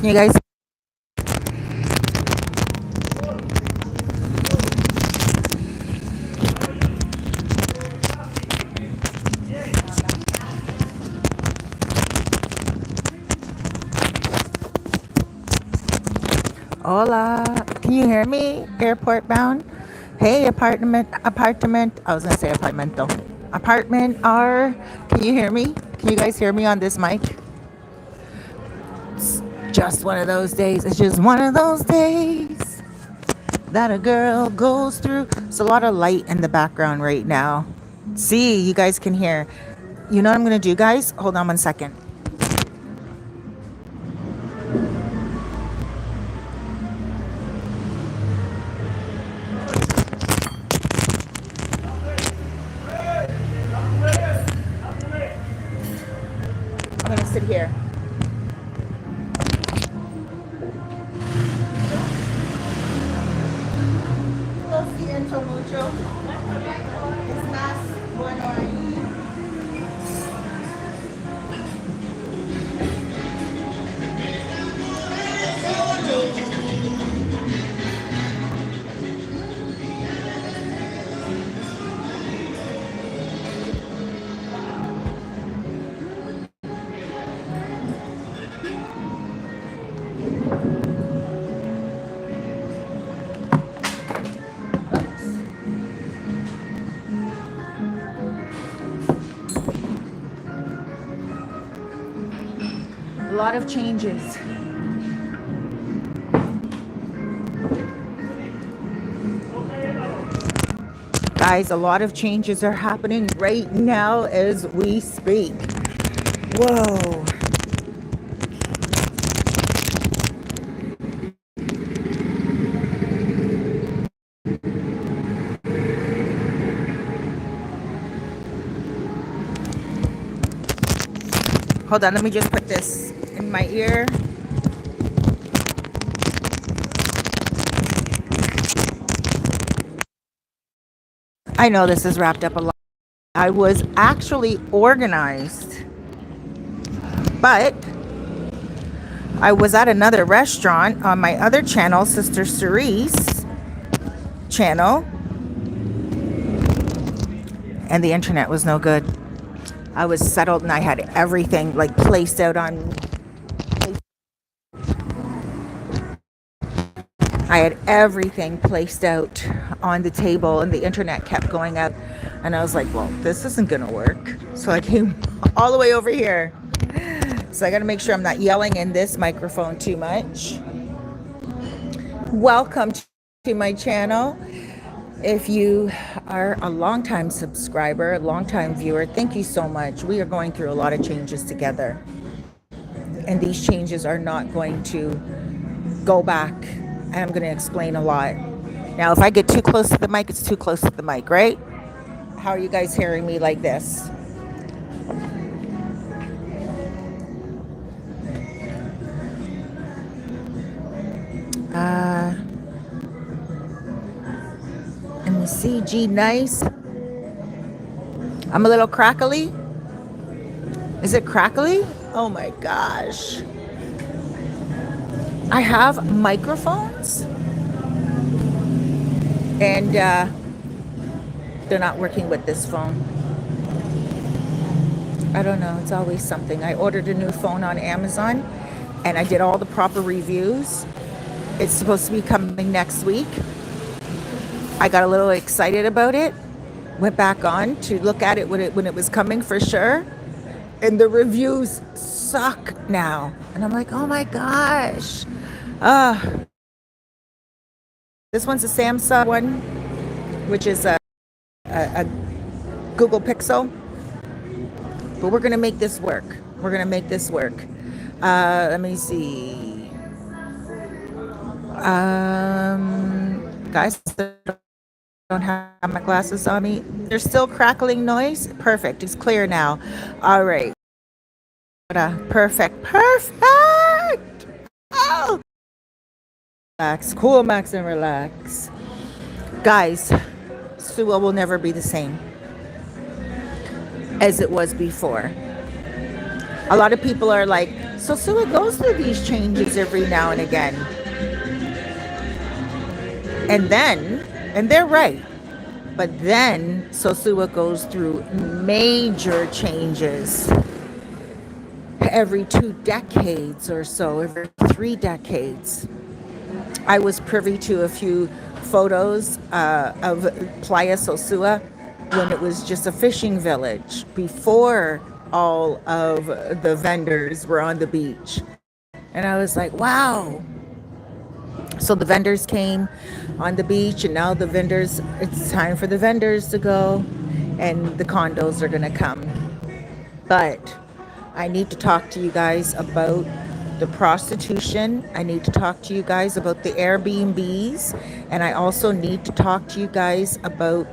You guys, hola. Can you hear me? Airport bound. Hey, apartment. I was gonna say apartmento. Apartment R. Can you hear me? Can you guys hear me on this mic? It's just one of those days. It's just one of those days that a girl goes through. It's a lot of light in the background right now. See, you guys can hear. You know what I'm gonna do, guys? Hold on 1 second. I'm gonna sit here. Lo siento mucho. Es más bueno ahí. A lot of changes. Guys, a lot of changes are happening right now as we speak. Whoa. Hold on, let me just put this in my ear. I know this is wrapped up a lot. I was actually organized, but I was at another restaurant on my other channel, Sister Cerise channel, and the internet was no good. I was settled and I had everything like placed out on. I had everything placed out on the table and the internet kept going out. And I was like, well, this isn't going to work. So I came all the way over here. So I got to make sure I'm not yelling in this microphone too much. Welcome to my channel. If you are a longtime subscriber, a longtime viewer, thank you so much. We are going through a lot of changes together. And these changes are not going to go back. And I'm going to explain a lot. Now, if I get too close to the mic, it's too close to the mic, right? How are you guys hearing me like this? Let me see. G, nice. I'm a little crackly. Is it crackly? Oh my gosh. I have microphones and they're not working with this phone. I don't know. It's always something. I ordered a new phone on Amazon and I did all the proper reviews. It's supposed to be coming next week. I got a little excited about it. Went back on to look at it when it was coming for sure. And the reviews suck now. And I'm like, oh my gosh. This one's a Samsung one, which is a Google Pixel. But we're going to make this work. We're going to make this work. Let me see. Guys, I don't have my glasses on me. There's still crackling noise. Perfect. It's clear now. All right. Perfect. Perfect. Oh. Relax. Cool, max, and relax. Guys, Sosua will never be the same as it was before. A lot of people are like, Sosua goes through these changes every now and again. And they're right. But then Sosua goes through major changes every 2 decades or so, every 3 decades. I was privy to a few photos of Playa Sosua when it was just a fishing village before all of the vendors were on the beach. And I was like, wow. So the vendors came on the beach, and now it's time for the vendors to go, and the condos are going to come. But I need to talk to you guys about the prostitution. I need to talk to you guys about the Airbnbs. And I also need to talk to you guys about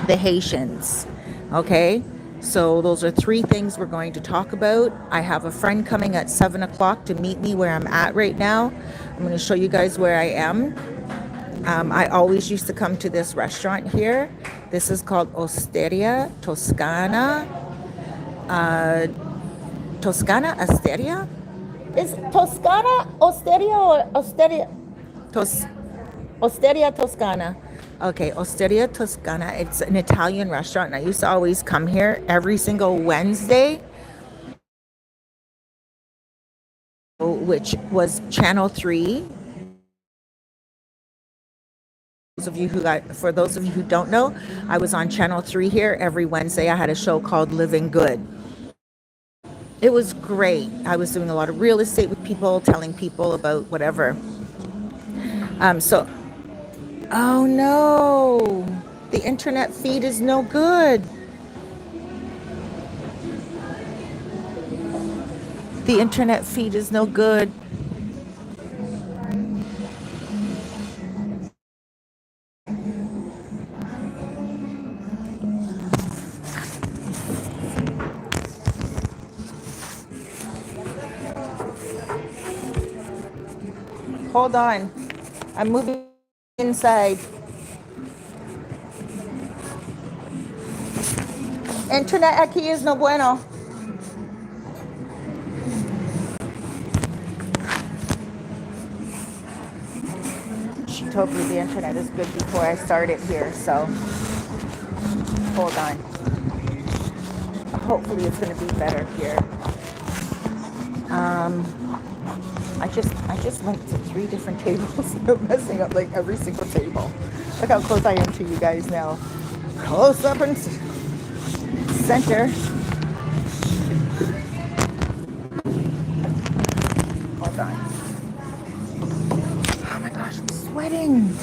the Haitians. Okay? So those are 3 things we're going to talk about. I have a friend coming at 7 o'clock to meet me where I'm at right now. I'm going to show you guys where I am. I always used to come to this restaurant here. This is called Osteria Toscana. Toscana Osteria? Is Toscana Osteria or Osteria? Osteria Toscana. Okay, Osteria Toscana. It's an Italian restaurant, and I used to always come here every single Wednesday, which was Channel 3. For those of you who don't know, I was on Channel 3 here every Wednesday. I had a show called Living Good. It was great. I was doing a lot of real estate with people, telling people about whatever. Oh no, the internet feed is no good. The internet feed is no good. Hold on. I'm moving inside. Internet aquí es no bueno. She told me the internet is good before I started here, so hold on. Hopefully it's going to be better here. I just went to 3 different tables. I'm messing up like every single table. Look how close I am to you guys now. Close up and center. Hold on. Oh my gosh, I'm sweating.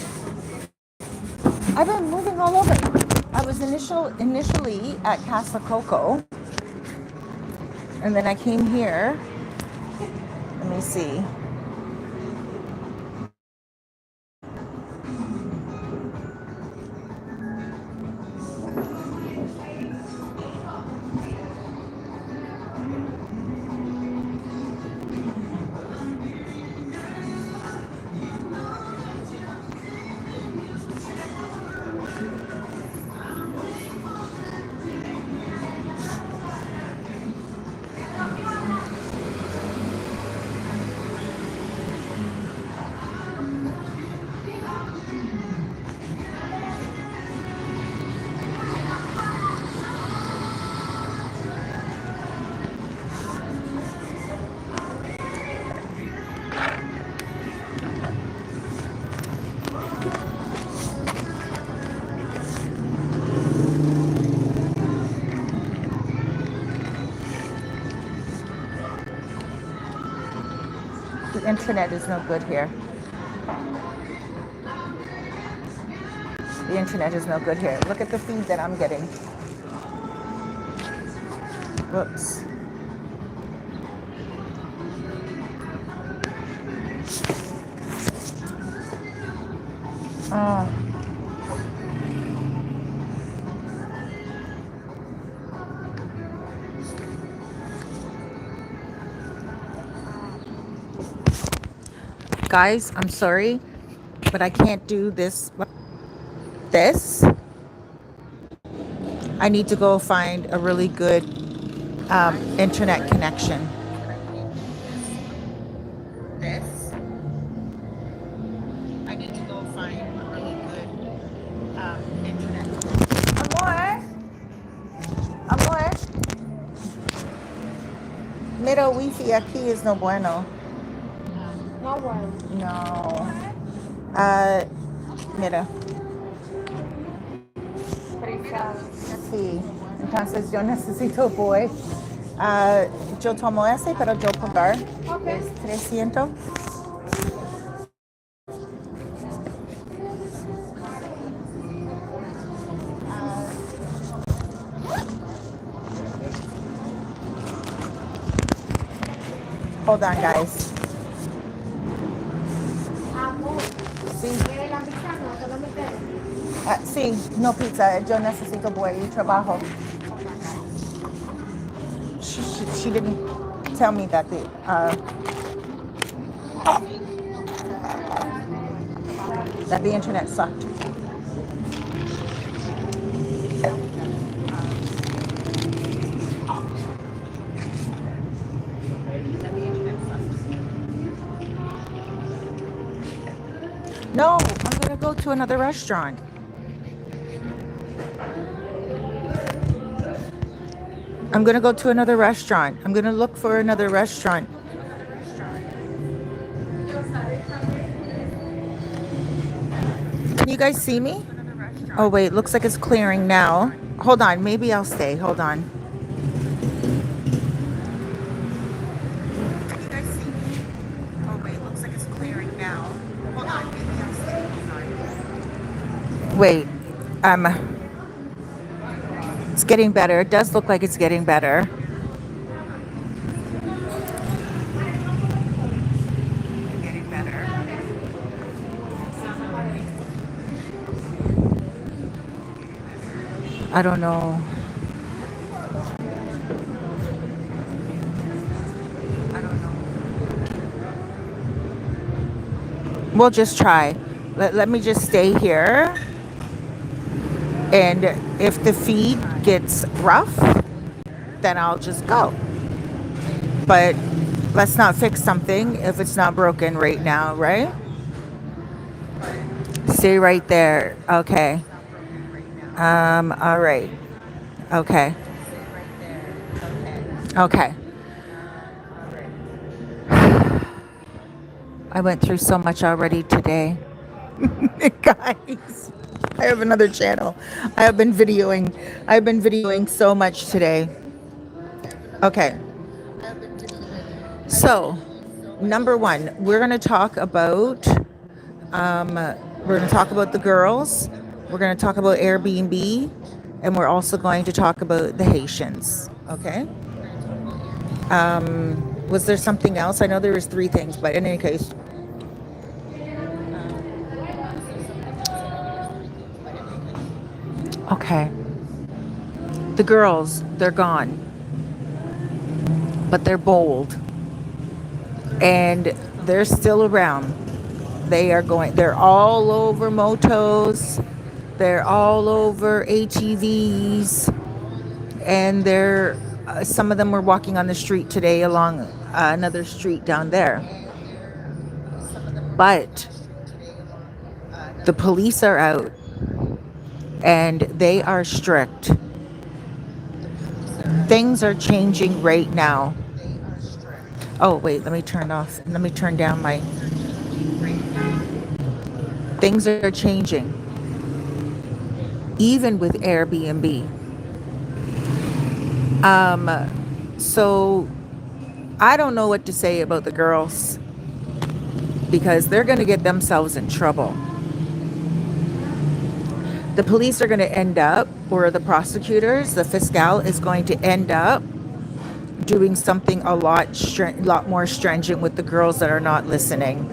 I've been moving all over. I was initially at Casa Coco, and then I came here. Let me see. The internet is no good here. The internet is no good here. Look at the feed that I'm getting. Whoops. Guys, I'm sorry, but I can't do this. I need to go find a really good internet connection. Mira, wifi aquí es no bueno. No, bueno. No. Ah, mira. Frisado. Sí. Entonces yo necesito voy. Ah, yo tomo ese, pero yo pagar Ok. es 300. Hold on, guys. Amor, Sí. ¿quiere la pizza? No, solo me queda. Sí, no pizza. Yo necesito voy y trabajo. She didn't tell me that that the internet sucked. No, I'm gonna go to another restaurant. I'm gonna go to another restaurant. I'm gonna look for another restaurant. Can you guys see me? Oh wait, looks like it's clearing now. Hold on, maybe I'll stay. Hold on. Can you guys see me? Oh wait, looks like it's clearing now. Hold on, maybe I'll stay. Hold on. Wait, it's getting better. It does look like it's getting better. Getting better. I don't know. I don't know. We'll just try. Let me just stay here. And if the feed gets rough, then I'll just go. But let's not fix something if it's not broken right now, right? Stay right there. Okay. All right. Okay. Okay. I went through so much already today. Guys, I have another channel. I've been videoing so much today. Okay. So, number one, we're going to talk about the girls. We're going to talk about Airbnb, and we're also going to talk about the Haitians. Okay. Was there something else? I know there was three things, but in any case, okay. The girls, they're gone, but they're bold, and they're still around. They're all over motos, they're all over ATVs, and some of them were walking on the street today along another street down there. But the police are out and they are strict. Things are changing right now. Oh, wait, let me turn down my. Things are changing. Even with Airbnb. So I don't know what to say about the girls because they're going to get themselves in trouble. The police are going to end up, or the prosecutors, the fiscal is going to end up doing something a lot more stringent with the girls that are not listening.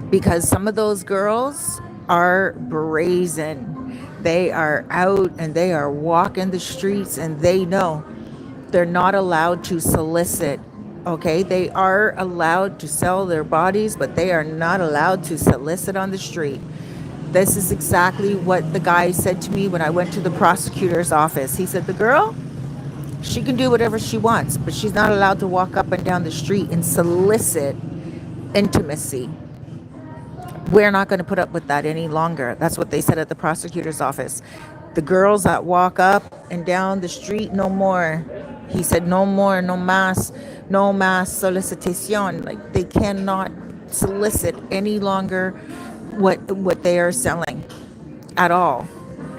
Because some of those girls are brazen. They are out and they are walking the streets and they know they're not allowed to solicit. Okay, they are allowed to sell their bodies, but they are not allowed to solicit on the street. This is exactly what the guy said to me when I went to the prosecutor's office. He said, the girl, she can do whatever she wants, but she's not allowed to walk up and down the street and solicit intimacy. We're not going to put up with that any longer. That's what they said at the prosecutor's office. The girls that walk up and down the street, no more. He said no more, no mass solicitation. Like they cannot solicit any longer what they are selling at all.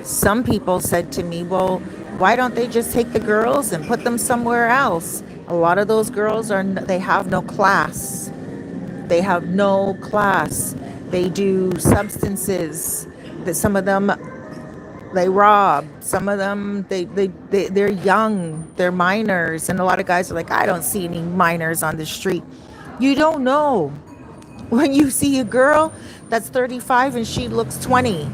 Some people said to me, well, why don't they just take the girls and put them somewhere else? A lot of those girls they have no class. They have no class. They do substances. That some of them they rob. Some of them they're young. They're minors, and a lot of guys are like, I don't see any minors on the street. You don't know when you see a girl that's 35 and she looks 20.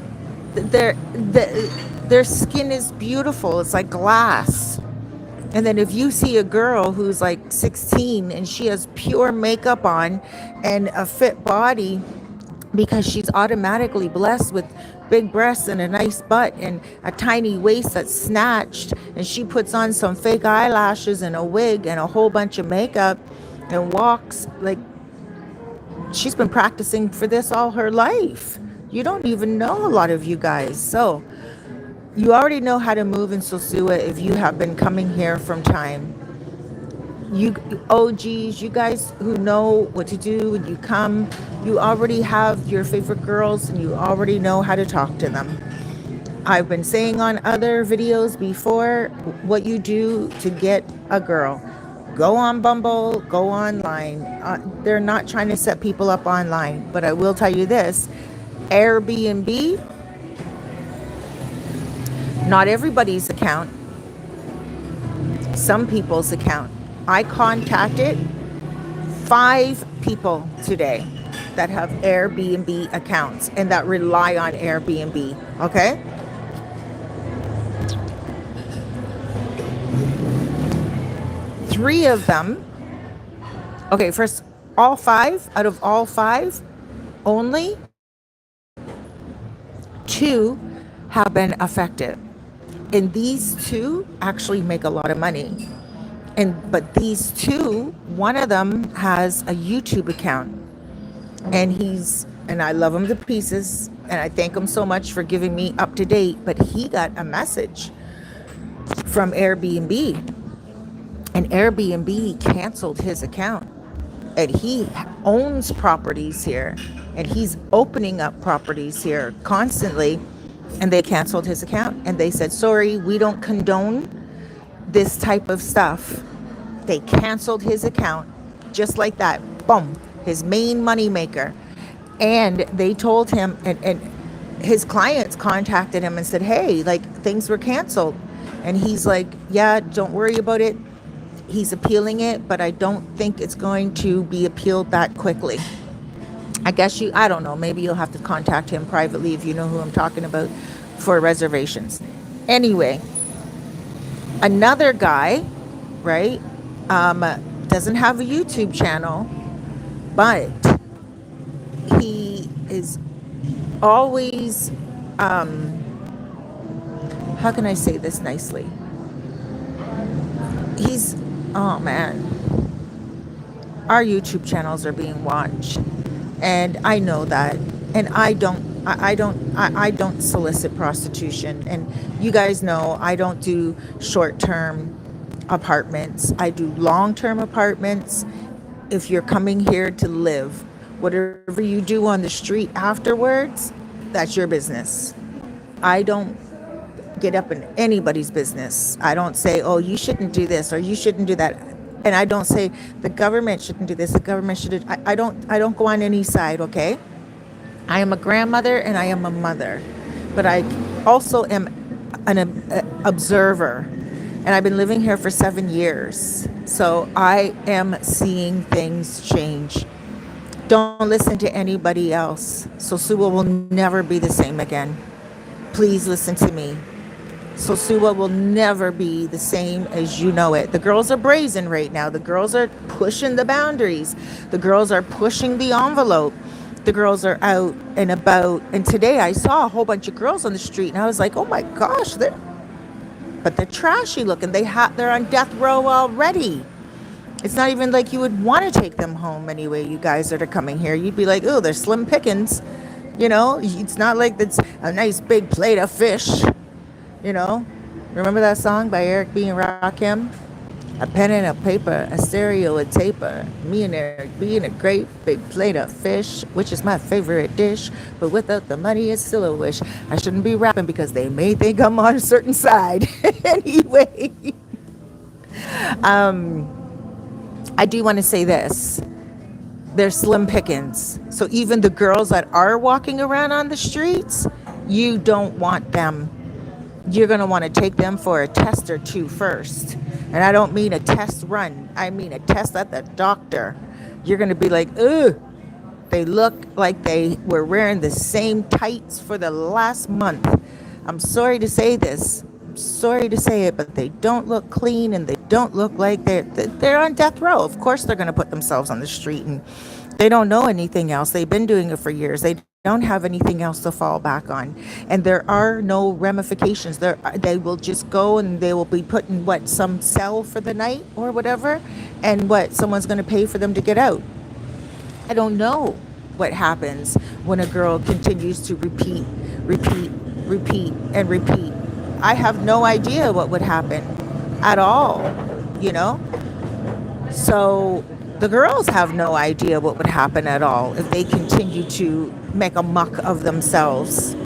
Their skin is beautiful. It's like glass. And then if you see a girl who's like 16 and she has pure makeup on and a fit body because she's automatically blessed with big breasts and a nice butt and a tiny waist that's snatched, and she puts on some fake eyelashes and a wig and a whole bunch of makeup and walks like she's been practicing for this all her life. You don't even know, a lot of you guys. So you already know how to move in Sosua if you have been coming here from time. You OGs, you guys who know what to do when you come, you already have your favorite girls and you already know how to talk to them. I've been saying on other videos before what you do to get a girl. Go on Bumble, go online. They're not trying to set people up online, but I will tell you this, Airbnb, not everybody's account, some people's account. I contacted 5 people today that have Airbnb accounts and that rely on Airbnb, okay? Three of them, okay, first, all 5, out of all 5, only 2 have been affected. And these 2 actually make a lot of money. But these 2, one of them has a YouTube account. And I love him to pieces, and I thank him so much for giving me up to date, but he got a message from Airbnb, and Airbnb canceled his account. And he owns properties here, and he's opening up properties here constantly, and they canceled his account, and they said, sorry, we don't condone this type of stuff. They canceled his account just like that. Boom, his main money maker. And they told him, and his clients contacted him and said, hey, like, things were canceled. And he's like, yeah, don't worry about it. He's appealing it, but I don't think it's going to be appealed that quickly. I don't know, maybe you'll have to contact him privately if you know who I'm talking about for reservations. Anyway, another guy, right, doesn't have a YouTube channel, but he is always, how can I say this nicely? Oh man, our YouTube channels are being watched, and I know that, and I don't solicit prostitution, and you guys know I don't do short-term apartments. I do long-term apartments. If you're coming here to live, whatever you do on the street afterwards, that's your business. I don't get up in anybody's business. I don't say, oh, you shouldn't do this or you shouldn't do that. And I don't say the government shouldn't do this, the government should. I don't go on any side, okay? I am a grandmother and I am a mother, but I also am an observer, and I've been living here for 7 years. So I am seeing things change. Don't listen to anybody else. Sosua will never be the same again. Please listen to me. Sosua will never be the same as you know it. The girls are brazen right now. The girls are pushing the boundaries. The girls are pushing the envelope. The girls are out and about. And today I saw a whole bunch of girls on the street, and I was like, oh my gosh, they're trashy looking. They're on death row already. It's not even like you would want to take them home anyway, you guys that are coming here. You'd be like, oh, they're slim pickings. You know, it's not like it's a nice big plate of fish. You know, remember that song by Eric B. and Rakim? A pen and a paper, a stereo, a taper. Me and Eric being a great big plate of fish, which is my favorite dish. But without the money, it's still a wish. I shouldn't be rapping because they may think I'm on a certain side. Anyway, I do want to say this. They're slim pickings. So even the girls that are walking around on the streets, you don't want them. You're going to want to take them for a test or two first. And I don't mean a test run. I mean a test at the doctor. You're going to be like, ugh, they look like they were wearing the same tights for the last month. I'm sorry to say this. I'm sorry to say it, but they don't look clean and they don't look like they're on death row. Of course they're going to put themselves on the street, and they don't know anything else. They've been doing it for years. They don't have anything else to fall back on, and there are no ramifications. They will just go and they will be put in some cell for the night or whatever, and someone's going to pay for them to get out. I don't know what happens when a girl continues to repeat, and repeat. I have no idea what would happen at all, you know? So the girls have no idea what would happen at all if they continue to make a muck of themselves.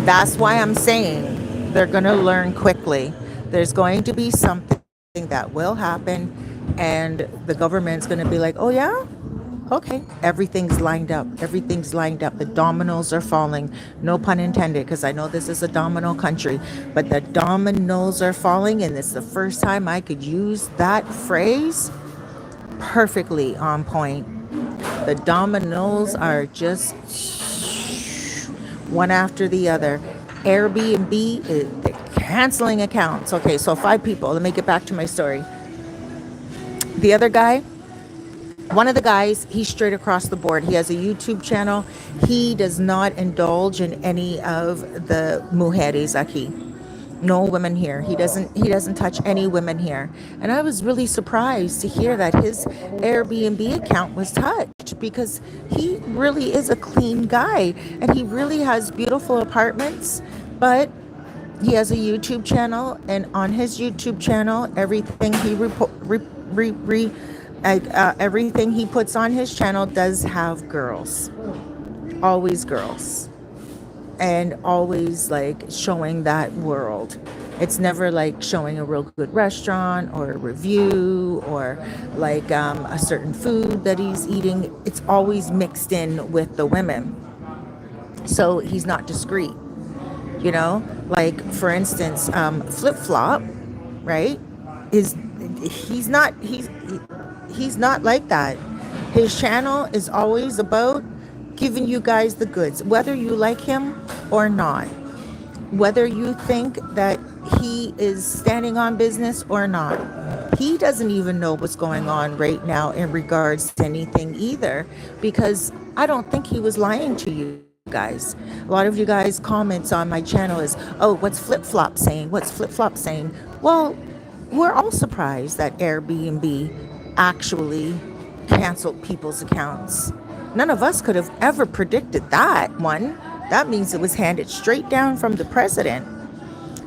That's why I'm saying they're going to learn quickly. There's going to be something that will happen, and the government's going to be like, oh yeah? Okay, everything's lined up. Everything's lined up. The dominoes are falling. No pun intended, because I know this is a domino country, but the dominoes are falling, and it's the first time I could use that phrase perfectly on point. The dominoes are just one after the other. Airbnb, they're canceling accounts. Okay, so 5 people. Let me get back to my story. The other guy, one of the guys, he's straight across the board. He has a YouTube channel. He does not indulge in any of the mujeres aquí. No women here. He doesn't touch any women here. And I was really surprised to hear that his Airbnb account was touched, because he really is a clean guy and he really has beautiful apartments, but he has a YouTube channel, and on his YouTube channel, everything everything he puts on his channel does have girls. Always girls. And always like showing that world. It's never like showing a real good restaurant or a review or like a certain food that he's eating. It's always mixed in with the women. So he's not discreet. You know, like for instance, Flip Flop, right? He's not like that. His channel is always about giving you guys the goods, whether you like him or not, whether you think that he is standing on business or not. He doesn't even know what's going on right now in regards to anything either, because I don't think he was lying to you guys. A lot of you guys comments on my channel is, oh, what's Flip Flop saying? What's Flip Flop saying? Well, we're all surprised that Airbnb actually canceled people's accounts. None of us could have ever predicted that one. That means it was handed straight down from the president.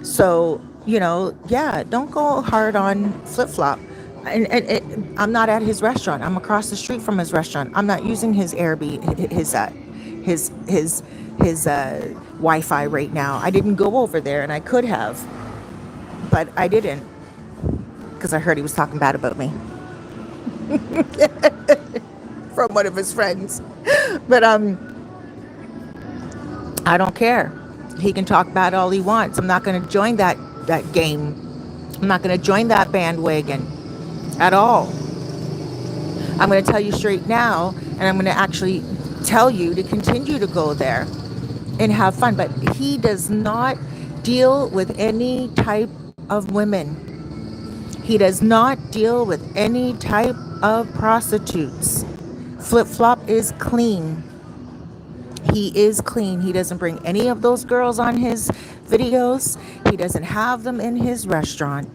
So, you know, yeah, don't go hard on Flip Flop. And I'm not at his restaurant. I'm across the street from his restaurant. I'm not using his Airbnb, his Wi-Fi right now. I didn't go over there, and I could have, but I didn't, because I heard he was talking bad about me from one of his friends. But I don't care. He can talk bad all he wants. I'm not going to join that game. I'm not going to join that bandwagon at all. I'm going to tell you straight now, and I'm going to actually tell you to continue to go there and have fun. But he does not deal with any type of women. He does not deal with any type of prostitutes. Flip Flop is clean. He is clean. He doesn't bring any of those girls on his videos. He doesn't have them in his restaurant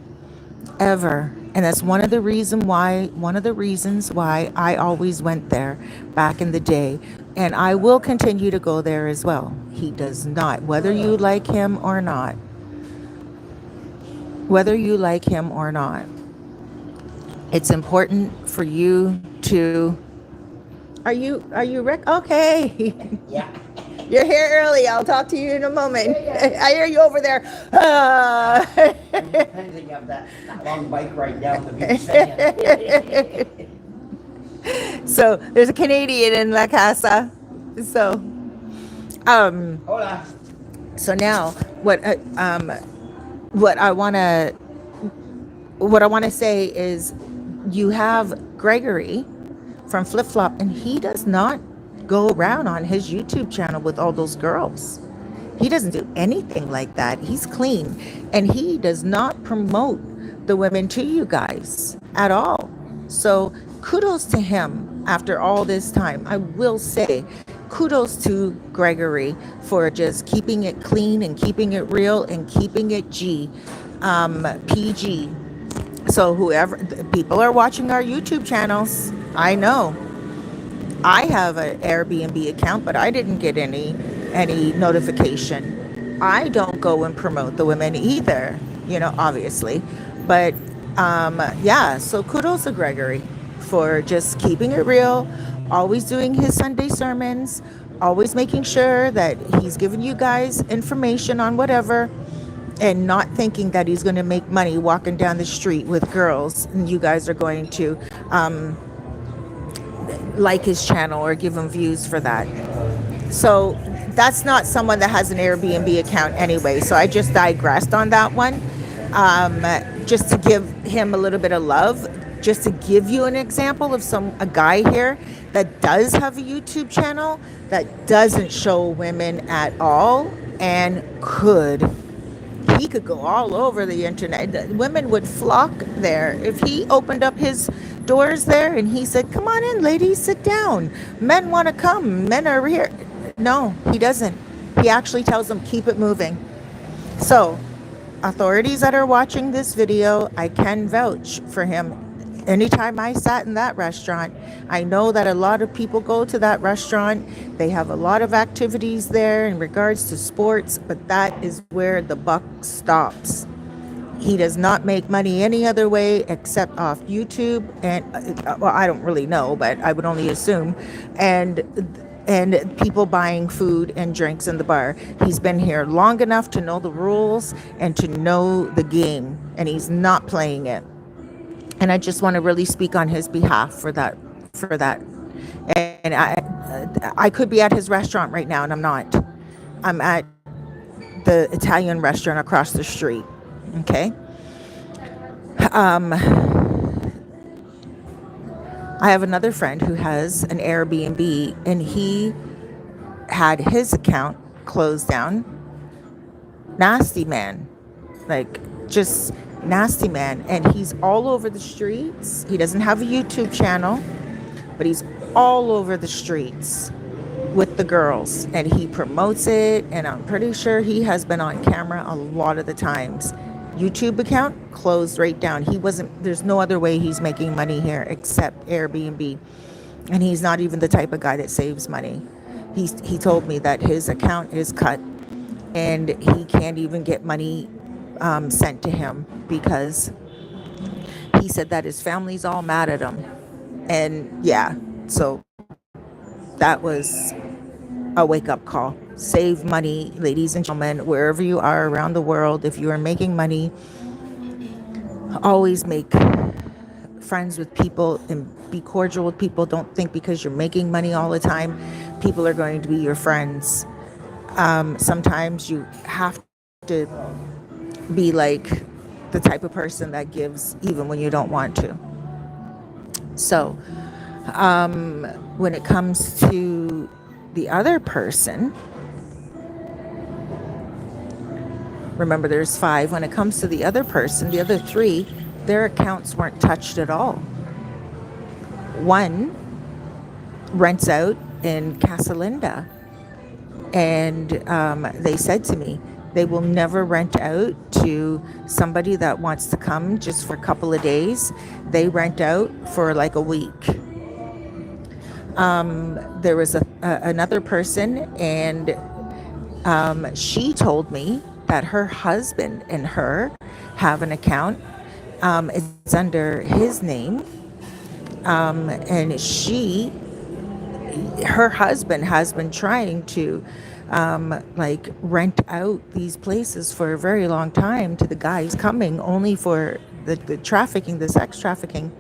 ever. And that's one of the reasons why I always went there back in the day. And I will continue to go there as well. He does not, whether you like him or not. Whether you like him or not. It's important for you to. Are you Rick? Okay. Yeah. You're here early. I'll talk to you in a moment. I hear you over there. Depending on that long bike ride down the beach sand. So there's a Canadian in La Casa. So Hola. so now what I want to what I want to say is you have Gregory from Flip Flop, and he does not go around on his YouTube channel with all those girls. He doesn't do anything like that. He's clean, and he does not promote the women to you guys at all. So kudos to him after all this time. I will say kudos to Gregory for just keeping it clean and keeping it real and keeping it PG. So whoever people are watching our YouTube channels, I know. I have an Airbnb account, but I didn't get any notification. I don't go and promote the women either, obviously. But yeah, so kudos to Gregory for just keeping it real, always doing his Sunday sermons, always making sure that he's giving you guys information on whatever, and not thinking that he's going to make money walking down the street with girls and you guys are going to like his channel or give him views for that. So that's not someone that has an Airbnb account anyway. So I just digressed on that one, just to give him a little bit of love, just to give you an example of a guy here that does have a YouTube channel that doesn't show women at all and he could go all over the internet. Women would flock there. If he opened up his doors there and he said, "Come on in, ladies, sit down. Men want to come. Men are here." No, he doesn't. He actually tells them, keep it moving. So, authorities that are watching this video, I can vouch for him. Anytime I sat in that restaurant, I know that a lot of people go to that restaurant. They have a lot of activities there in regards to sports, but that is where the buck stops. He does not make money any other way except off YouTube, and well, I don't really know, but I would only assume, and people buying food and drinks in the bar. He's been here long enough to know the rules and to know the game, and he's not playing it. And I just want to really speak on his behalf for that. And I could be at his restaurant right now, and I'm not. I'm at the Italian restaurant across the street. Okay. I have another friend who has an Airbnb, and he had his account closed down. Nasty man, like just nasty man, and he's all over the streets. He doesn't have a YouTube channel, but he's all over the streets with the girls, and he promotes it, and I'm pretty sure he has been on camera a lot of the times. YouTube account closed right down. There's no other way he's making money here except Airbnb, and he's not even the type of guy that saves money. He told me that his account is cut and he can't even get money sent to him because he said that his family's all mad at him. And yeah, so that was a wake-up call. Save money, ladies and gentlemen, wherever you are around the world. If you are making money, always make friends with people and be cordial with people. Don't think because you're making money all the time, people are going to be your friends. Sometimes you have to be like the type of person that gives even when you don't want to. So when it comes to the other person, remember there's 5. When it comes to the other person, the other 3, their accounts weren't touched at all. One rents out in Casa Linda, and they said to me they will never rent out to somebody that wants to come just for a couple of days. They rent out for like a week. There was another person, and she told me that her husband and her have an account It's under his name. And her husband has been trying to like rent out these places for a very long time to the guys coming only for the trafficking, the sex trafficking.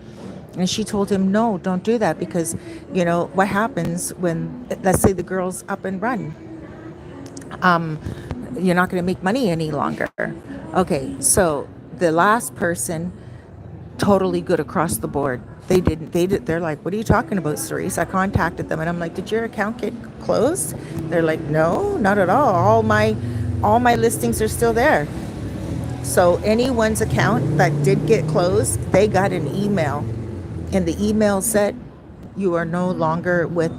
And she told him, no, don't do that, because what happens when, let's say, the girls up and run, you're not going to make money any longer. Okay, so the last person, totally good across the board. They're like, what are you talking about, Cerise? I contacted them and I'm like, did your account get closed? They're like, no, not at all. All my listings are still there. So anyone's account that did get closed, they got an email, and the email said, you are no longer with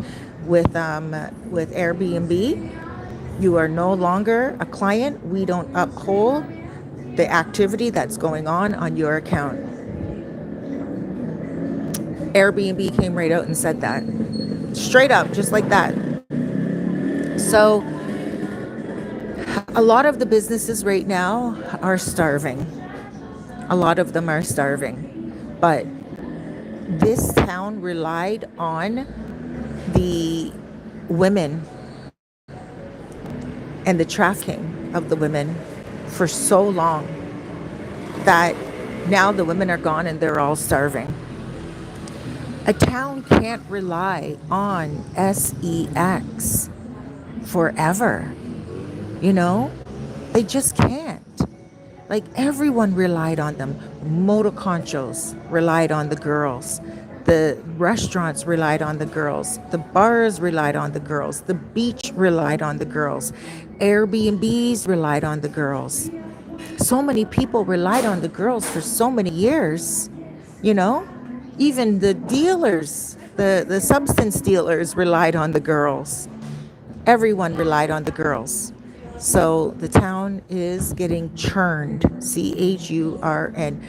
Airbnb. You are no longer a client. We don't uphold the activity that's going on your account. Airbnb came right out and said that. Straight up, just like that. So a lot of the businesses right now are starving. A lot of them are starving. But this town relied on the women and the trafficking of the women for so long that now the women are gone and they're all starving. A town can't rely on sex forever. They just can't. Like, everyone relied on them. Motoconchos relied on the girls. The restaurants relied on the girls. The bars relied on the girls. The beach relied on the girls. Airbnbs relied on the girls. So many people relied on the girls for so many years, Even the dealers, the substance dealers relied on the girls. Everyone relied on the girls. So the town is getting churned, CHURN,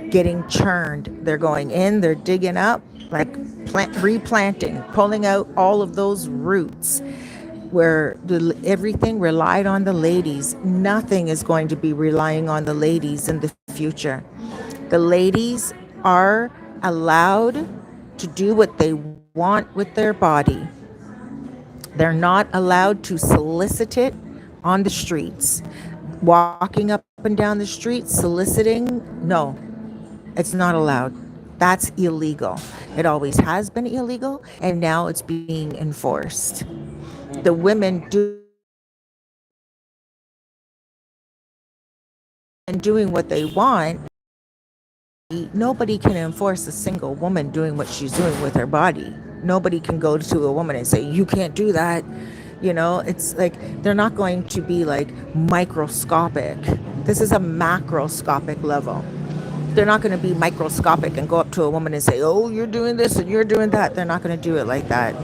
getting churned. They're going in, they're digging up, like replanting, pulling out all of those roots where everything relied on the ladies. Nothing is going to be relying on the ladies in the future. The ladies are allowed to do what they want with their body. They're not allowed to solicit it on the streets. Walking up and down the street soliciting, no, it's not allowed. That's illegal. It always has been illegal, and now it's being enforced. The women doing what they want. Nobody can enforce a single woman doing what she's doing with her body. Nobody can go to a woman and say, you can't do that. It's like, they're not going to be like microscopic. This is a macroscopic level. They're not going to be microscopic and go up to a woman and say, oh, you're doing this and you're doing that. They're not going to do it like that.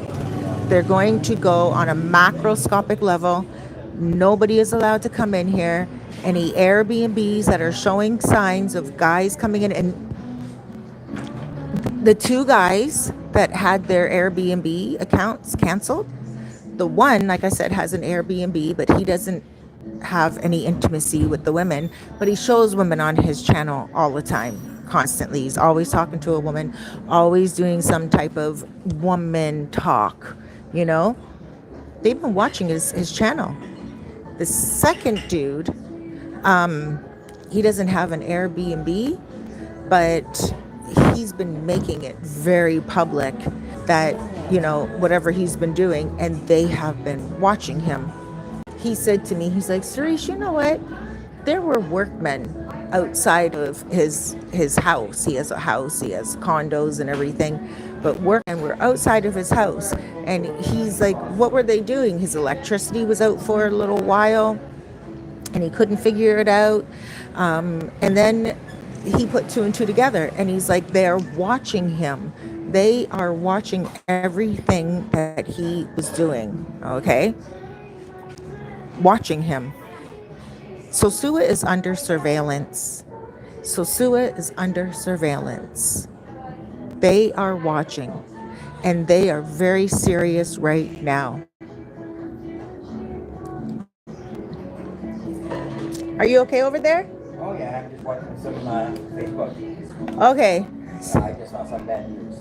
They're going to go on a macroscopic level. Nobody is allowed to come in here. Any Airbnbs that are showing signs of guys coming in, and the two guys that had their Airbnb accounts canceled, the one, like I said, has an Airbnb, but he doesn't have any intimacy with the women, but he shows women on his channel all the time, constantly. He's always talking to a woman, always doing some type of woman talk, They've been watching his channel. The second dude, he doesn't have an Airbnb, but he's been making it very public that, whatever he's been doing, and they have been watching him. He said to me, he's like, Cerise, you know what? There were workmen outside of his house. He has a house, he has condos and everything, but workmen were outside of his house. And he's like, what were they doing? His electricity was out for a little while, and he couldn't figure it out. And then he put two and two together, and he's like, they're watching him. They are watching everything that he was doing, okay? Watching him. Sosua is under surveillance. Sosua is under surveillance. They are watching, and they are very serious right now. Are you okay over there? Oh yeah, I'm just watching some Facebook. Okay. I just saw some bad news.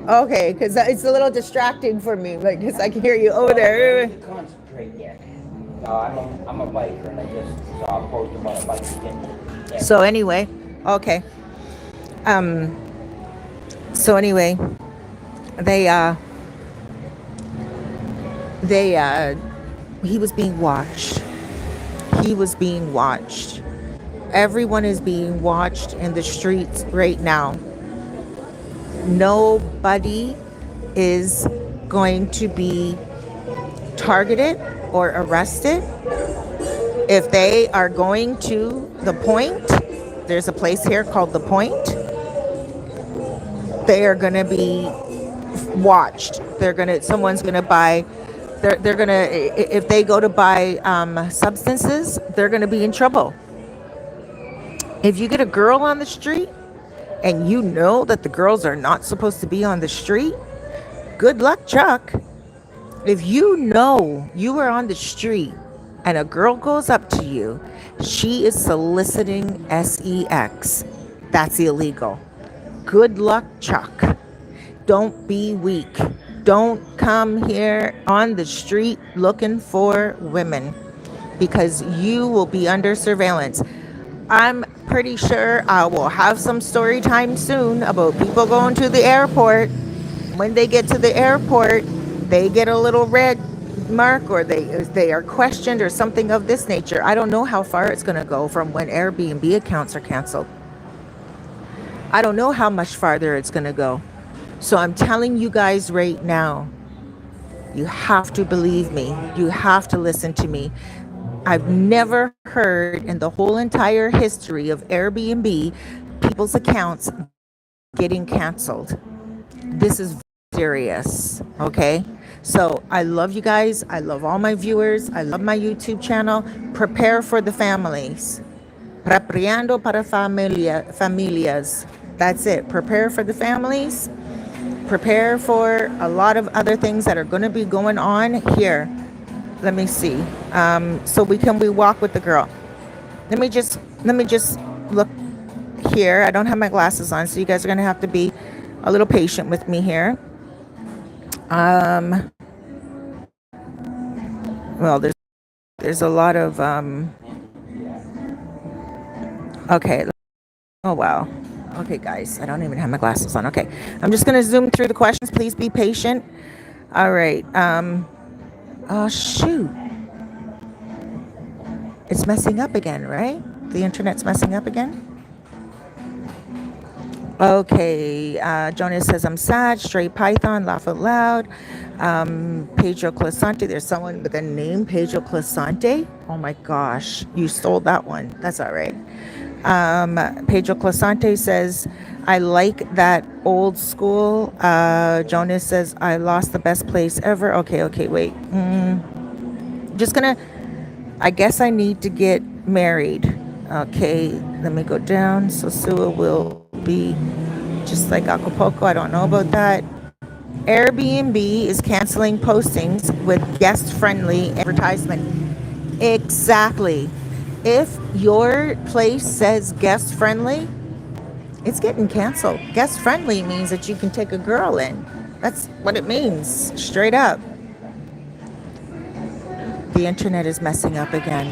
Okay, because it's a little distracting for me, like, because I can hear you over I there. need to concentrate yet. No, I'm a biker and I just saw a post about a bike again. Yeah. So anyway, okay. Um. So anyway, they he was being watched. He was being watched. Everyone is being watched in the streets right now. Nobody is going to be targeted or arrested if they are going to the Point. There's a place here called the Point. They are going to be watched. Someone's going to buy. They're going to, if they go to buy substances, they're going to be in trouble. If you get a girl on the street and you know that the girls are not supposed to be on the street, good luck, Chuck. If you know you are on the street and a girl goes up to you, she is soliciting sex. That's illegal. Good luck, Chuck. Don't be weak. Don't come here on the street looking for women because you will be under surveillance. I'm pretty sure I will have some story time soon about people going to the airport. When they get to the airport, they get a little red mark or they are questioned or something of this nature. I don't know how far it's going to go from when Airbnb accounts are canceled. I don't know how much farther it's going to go. So I'm telling you guys right now, you have to believe me. You have to listen to me. I've never heard in the whole entire history of Airbnb people's accounts getting canceled. This is serious, okay? So I love you guys. I love all my viewers. I love my YouTube channel. Prepare for the families. Preparando para familias. That's it. Prepare for the families. Prepare for a lot of other things that are going to be going on here. Let me see. So we walk with the girl. Let me just look here. I don't have my glasses on, so you guys are going to have to be a little patient with me here. Well, there's a lot of okay. Oh wow. Okay, guys, I don't even have my glasses on. Okay, I'm just gonna zoom through the questions. Please be patient. All right. Oh shoot. It's messing up again, right? The internet's messing up again. Okay, Jonas says, I'm sad. Straight Python, laugh out loud. Pedro Clasante, there's someone with the name Pedro Clasante. Oh my gosh, you stole that one. That's all right. Pedro Clasante says, I like that old school. Jonas says, I lost the best place ever. Okay, wait. Just gonna, I guess I need to get married. Okay, let me go down. Sosua will be just like Acapulco. I don't know about that. Airbnb is canceling postings with guest-friendly advertisement. Exactly. If your place says guest-friendly, it's getting canceled. Guest-friendly means that you can take a girl in. That's what it means, straight up. The internet is messing up again.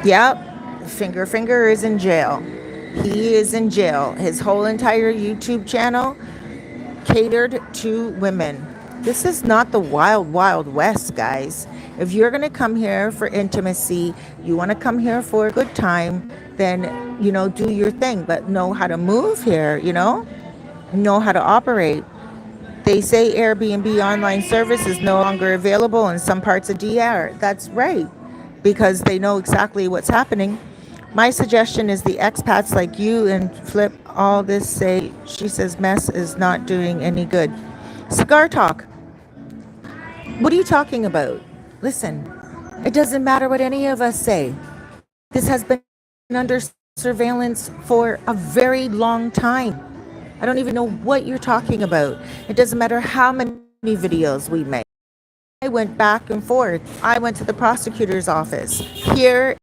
Yep. Finger is in jail. He is in jail. His whole entire YouTube channel catered to women. This is not the wild, wild west, guys. If you're going to come here for intimacy, you want to come here for a good time, then, do your thing. But know how to move here, know how to operate. They say Airbnb online service is no longer available in some parts of DR. That's right, because they know exactly what's happening. My suggestion is the expats like you and Flip all this say, she says mess is not doing any good. Cigar talk. What are you talking about? Listen, it doesn't matter what any of us say. This has been under surveillance for a very long time. I don't even know what you're talking about. It doesn't matter how many videos we make. went back and forth. I went to the prosecutor's office here in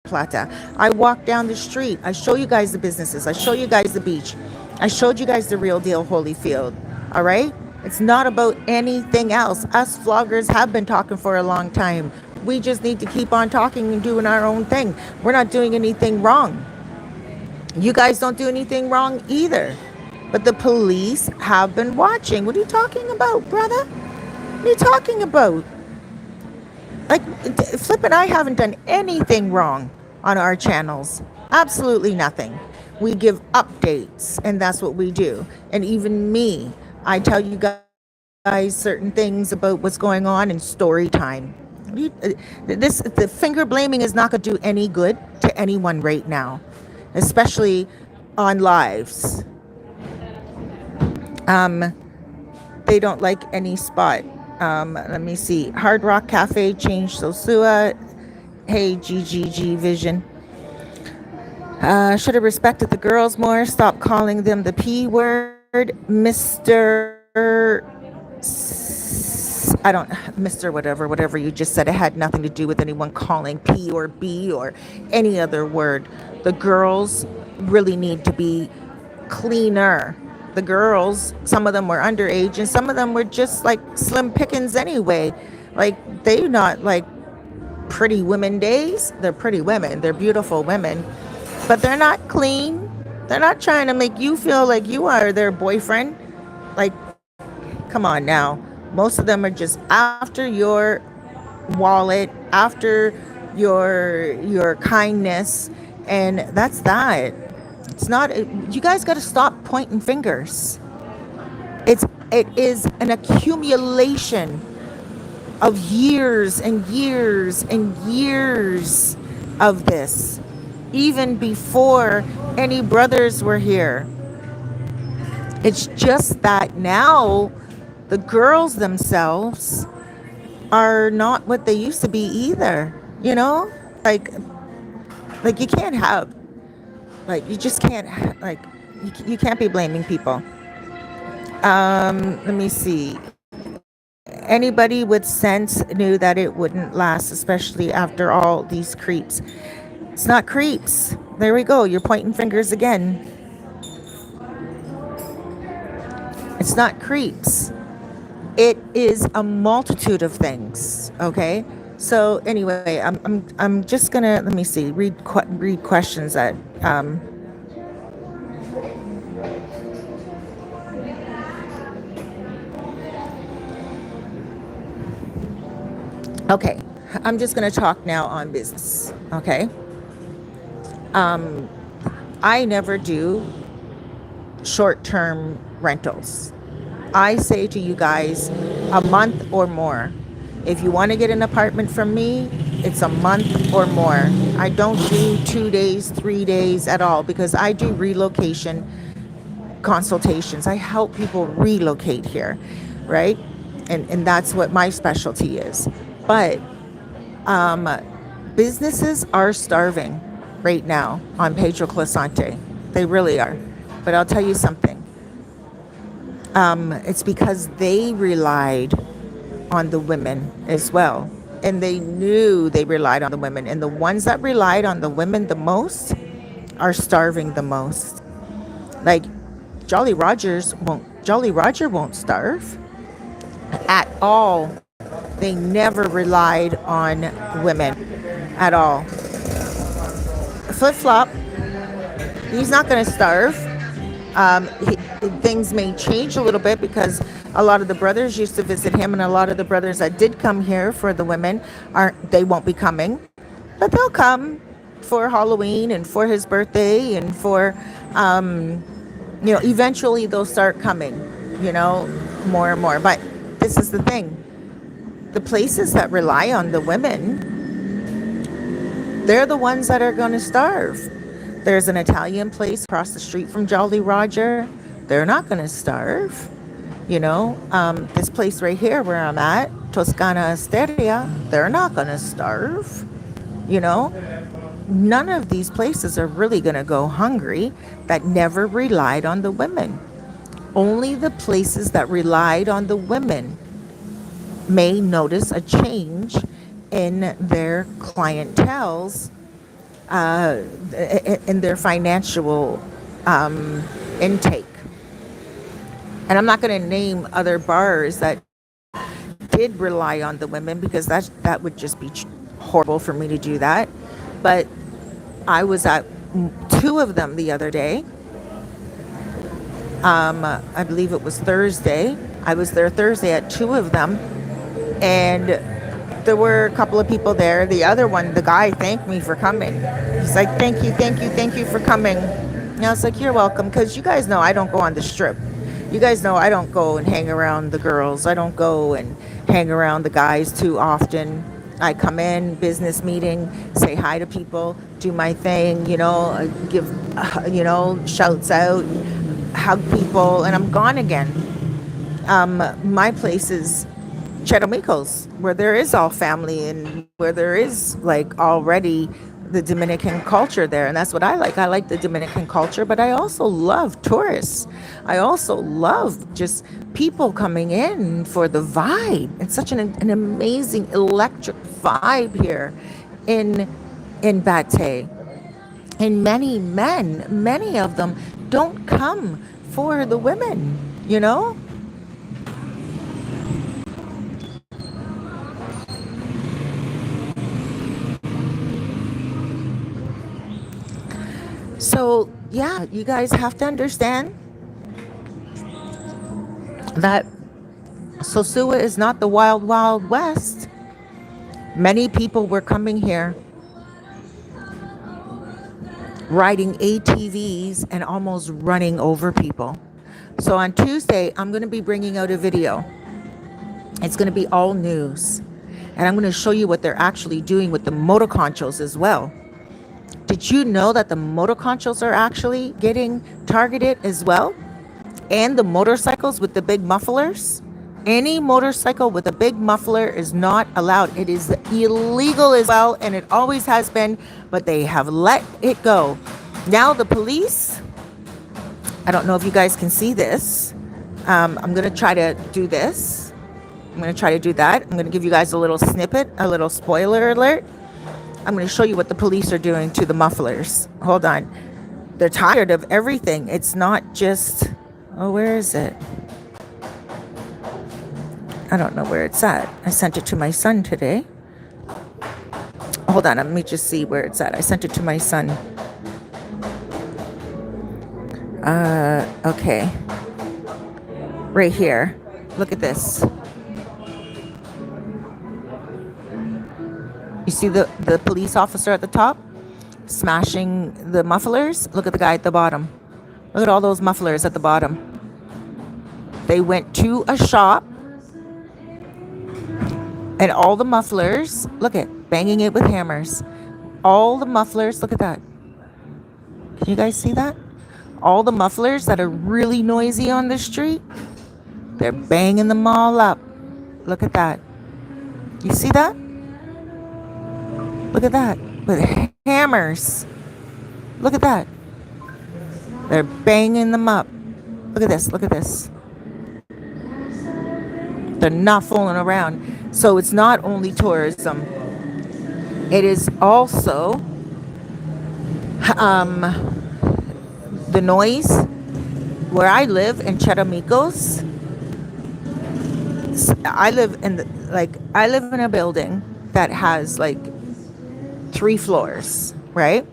Plata. I walked down the street. I show you guys the businesses. I show you guys the beach. I showed you guys the real deal Holyfield. All right? It's not about anything else. Us vloggers have been talking for a long time. We just need to keep on talking and doing our own thing. We're not doing anything wrong. You guys don't do anything wrong either. But the police have been watching. What are you talking about, brother? What are you talking about? Like, Flip and I haven't done anything wrong on our channels. Absolutely nothing. We give updates, and that's what we do. And even me, I tell you guys certain things about what's going on in story time. The finger blaming is not going to do any good to anyone right now, especially on lives. They don't like any spot. Let me see. Hard Rock Cafe changed Sosua. Hey, GGG Vision. Should have respected the girls more. Stop calling them the P word. Mr. Mr. whatever you just said. It had nothing to do with anyone calling P or B or any other word. The girls really need to be cleaner. The girls, some of them were underage and some of them were just like slim pickings anyway. Like, they're not like pretty women days. They're pretty women. They're beautiful women. But they're not clean. They're not trying to make you feel like you are their boyfriend. Like, come on now. Most of them are just after your wallet, after your kindness, and that's that. It's not. You guys got to stop pointing fingers. It is an accumulation of years and years and years of this, even before any brothers were here. It's just that now the girls themselves are not what they used to be either. You know, like you can't have, like, you just can't, like, you can't be blaming people. Let me see. Anybody with sense knew that it wouldn't last, especially after all these creeps. It's not creeps. There we go. You're pointing fingers again. It's not creeps. It is a multitude of things. Okay. So anyway, I'm just gonna, let me see, read questions that okay. I'm just gonna talk now on business. Okay. I never do short-term rentals. I say to you guys, a month or more. If you want to get an apartment from me, it's a month or more. I don't do 2 days, 3 days at all, because I do relocation consultations. I help people relocate here, right? And that's what my specialty is. But businesses are starving right now on Pedro Clisante. They really are. But I'll tell you something. It's because they relied on the women as well. And they knew they relied on the women. And the ones that relied on the women the most are starving the most. Like, Jolly Roger won't starve at all. They never relied on women at all. Flip Flop, he's not going to starve. Things may change a little bit because a lot of the brothers used to visit him, and a lot of the brothers that did come here for the women they won't be coming, but they'll come for Halloween and for his birthday and for eventually they'll start coming, more and more. But this is the thing. The places that rely on the women, they're the ones that are going to starve. There's an Italian place across the street from Jolly Roger. They're not going to starve. This place right here where I'm at, Toscana Asteria, they're not going to starve. None of these places are really going to go hungry that never relied on the women. Only the places that relied on the women may notice a change in their clientele's in their financial intake. And I'm not going to name other bars that did rely on the women, because that would just be horrible for me to do that. But I was at two of them the other day. I believe it was Thursday. I was there Thursday at two of them, and there were a couple of people there. The other one, the guy thanked me for coming. He's like, thank you for coming. And I was like, you're welcome, because you guys know I don't go on the strip. You guys know I don't go and hang around the girls. I don't go and hang around the guys too often. I come in, business meeting, say hi to people, do my thing, give, shouts out, hug people, and I'm gone again. My place is Charamicos, where there is all family and where there is like already the Dominican culture there. And that's what I like. I like the Dominican culture, but I also love tourists. I also love just people coming in for the vibe. It's such an amazing electric vibe here in Bate. And many of them don't come for the women, So, yeah, you guys have to understand that Sosua is not the wild, wild west. Many people were coming here riding ATVs and almost running over people. So on Tuesday, I'm going to be bringing out a video. It's going to be all news. And I'm going to show you what they're actually doing with the motor conchos as well. Did you know that the motor conchos are actually getting targeted as well? And the motorcycles with the big mufflers? Any motorcycle with a big muffler is not allowed. It is illegal as well, and it always has been, but they have let it go. Now the police, I don't know if you guys can see this. I'm going to try to do this. I'm going to try to do that. I'm going to give you guys a little snippet, a little spoiler alert. I'm going to show you what the police are doing to the mufflers. Hold on. They're tired of everything. It's not just, where is it? I don't know where it's at. I sent it to my son today. Hold on, let me just see where it's at. I sent it to my son. Okay. Right here. Look at this. You see the police officer at the top smashing the mufflers? Look at the guy at the bottom. Look at all those mufflers at the bottom. They went to a shop, and all the mufflers, look at, banging it with hammers. All the mufflers, look at that. Can you guys see that? All the mufflers that are really noisy on the street, they're banging them all up. Look at that. You see that? Look at that. With hammers. Look at that. They're banging them up. Look at this. Look at this. They're not fooling around. So it's not only tourism. It is also the noise. Where I live in Charamicos, I live in a building that has like 3 floors, right?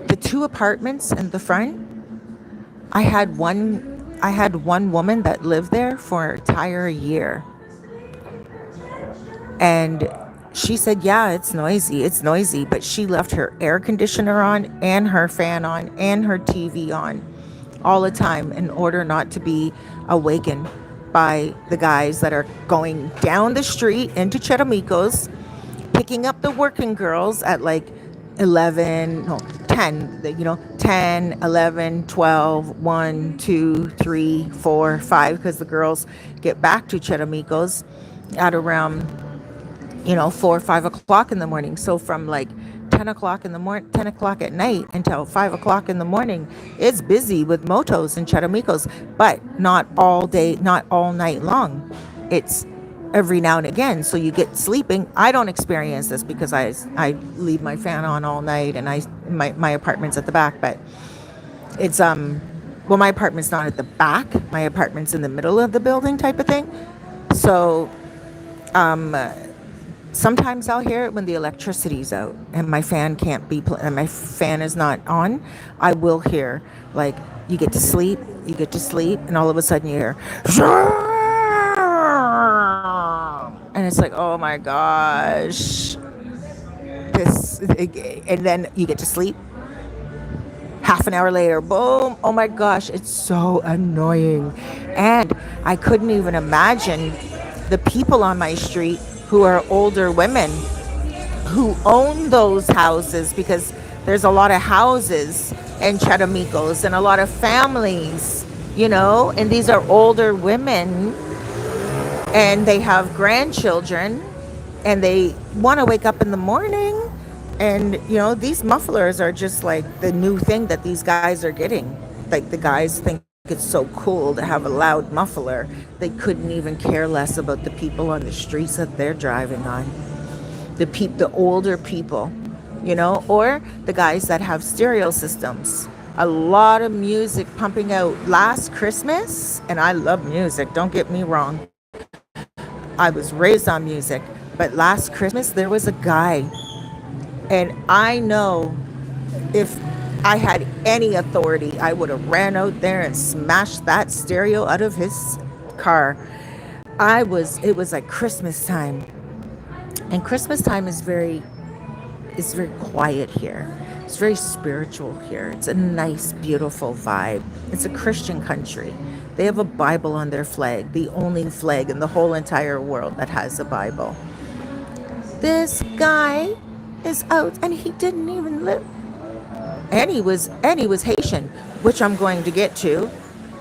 The 2 apartments in the front, I had one woman that lived there for an entire year. And she said, yeah, it's noisy, but she left her air conditioner on and her fan on and her TV on all the time in order not to be awakened by the guys that are going down the street into Charamicos, picking up the working girls at like 10, 11, 12, 1, 2, 3, 4, 5, because the girls get back to Charamicos at around 4 or 5 o'clock in the morning. So from like 10 o'clock at night until 5 o'clock in the morning, it's busy with motos in Charamicos, but not all day, not all night long. it's every now and again. So you get sleeping. I don't experience this because I leave my fan on all night, and my apartment's at the back, but it's well, my apartment's not at the back. My apartment's in the middle of the building type of thing. So sometimes I'll hear it when the electricity's out and my fan can't be and my fan is not on. I will hear, like, you get to sleep, and all of a sudden you hear, and it's like, oh my gosh, and then you get to sleep. Half an hour later, boom, oh my gosh, it's so annoying. And I couldn't even imagine the people on my street who are older women who own those houses, because there's a lot of houses in Charamicos and a lot of families, and these are older women and they have grandchildren and they want to wake up in the morning, and these mufflers are just like the new thing that these guys are getting. Like, the guys think it's so cool to have a loud muffler. They couldn't even care less about the people on the streets that they're driving on. The older people, or the guys that have stereo systems. A lot of music pumping out last Christmas, and I love music, don't get me wrong. I was raised on music, but last Christmas there was a guy, and I know if I had any authority, I would have ran out there and smashed that stereo out of his car. It was like Christmas time. And Christmas time is very quiet here. It's very spiritual here. It's a nice, beautiful vibe. It's a Christian country. They have a Bible on their flag, the only flag in the whole entire world that has a Bible. This guy is out and he didn't even live. And he was Haitian, which I'm going to get to.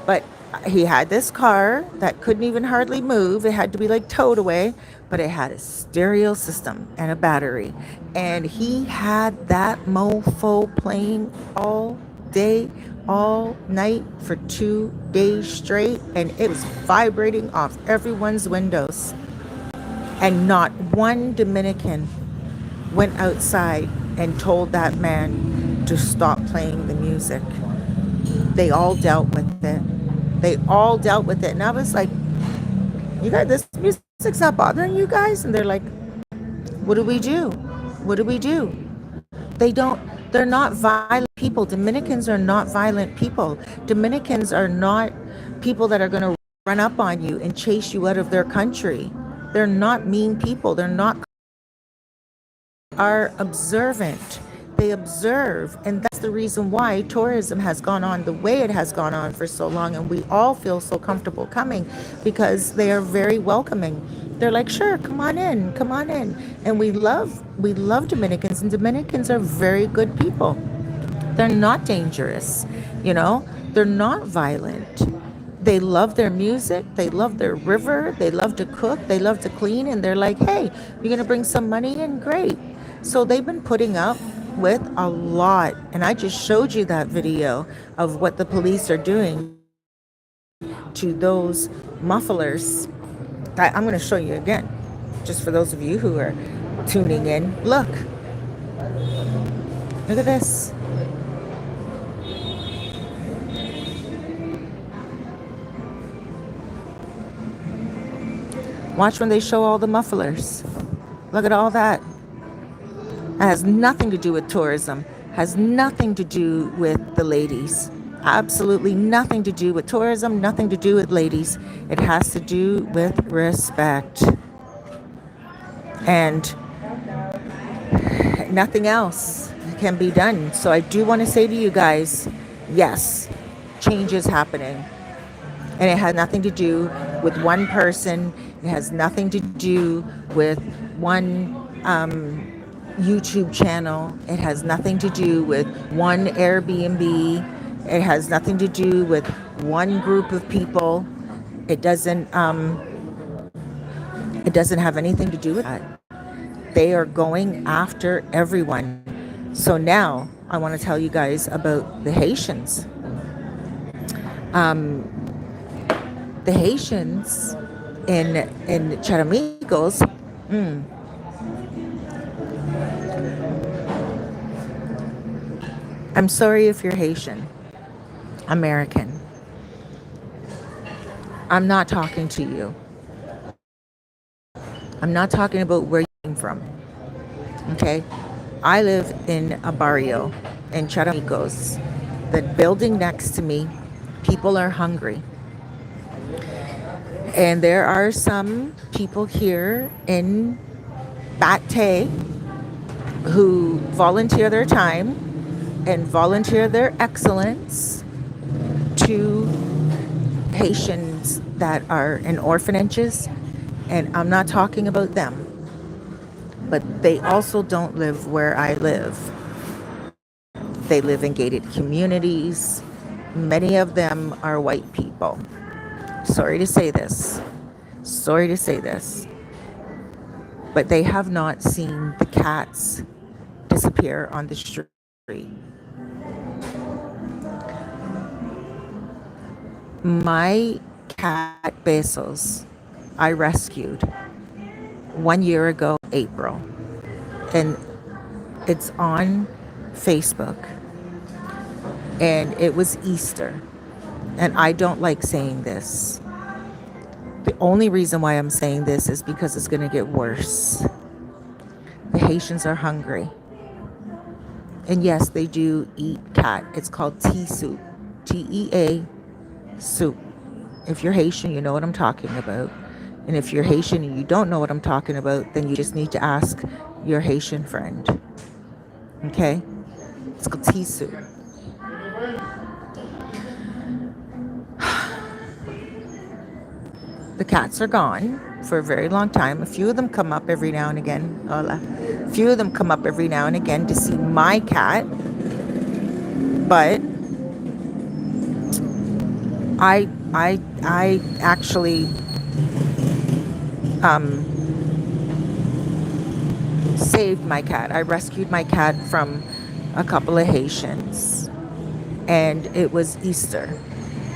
But he had this car that couldn't even hardly move. It had to be like towed away, but it had a stereo system and a battery. And he had that mofo playing all day, all night for 2 days straight. And it was vibrating off everyone's windows. And not one Dominican went outside and told that man to stop playing the music. They all dealt with it. And I was like, you guys, this music's not bothering you guys? And they're like, what do we do? They're not violent people. Dominicans are not violent people. Dominicans are not people that are going to run up on you and chase you out of their country. They're not mean people. Are observant. They observe, and that's the reason why tourism has gone on the way it has gone on for so long, and we all feel so comfortable coming because they are very welcoming. They're like, sure, come on in, and we love Dominicans, and Dominicans are very good people. They're not dangerous, they're not violent. They love their music, they love their river, they love to cook, they love to clean, and they're like, hey, you're gonna bring some money in? Great. So they've been putting up with a lot. And I just showed you that video of what the police are doing to those mufflers. I'm going to show you again, just for those of you who are tuning in. Look at this. Watch when they show all the mufflers. Look at all that. It has nothing to do with tourism, has nothing to do with the ladies. Absolutely nothing to do with tourism, nothing to do with ladies. It has to do with respect. And nothing else can be done. So I do want to say to you guys, yes, change is happening. And it has nothing to do with one person. It has nothing to do with one YouTube channel. It has nothing to do with one Airbnb. It has nothing to do with one group of people. It doesn't have anything to do with that. They are going after everyone. So now I want to tell you guys about the Haitians. The Haitians, in Charamicos. mm, I'm sorry if you're Haitian, American. I'm not talking to you. I'm not talking about where you came from. Okay? I live in a barrio in Charamicos. The building next to me, people are hungry. And there are some people here in Bate who volunteer their time and volunteer their excellence to Haitians that are in orphanages. And I'm not talking about them, but they also don't live where I live. They live in gated communities. Many of them are white people. Sorry to say this. Sorry to say this. But they have not seen the cats disappear on the street. My cat Bezos, I rescued 1 year ago, April. And it's on Facebook. And it was Easter. And I don't like saying this. The only reason why I'm saying this is because it's going to get worse. The Haitians are hungry. And yes, they do eat cat. It's called tea soup. TEA soup. If you're Haitian, you know what I'm talking about. And if you're Haitian and you don't know what I'm talking about, then you just need to ask your Haitian friend. Okay? It's called tea soup. The cats are gone for a very long time. A few of them come up every now and again. Hola. A few of them come up every now and again to see my cat. But I actually saved my cat. I rescued my cat from a couple of Haitians. And it was Easter.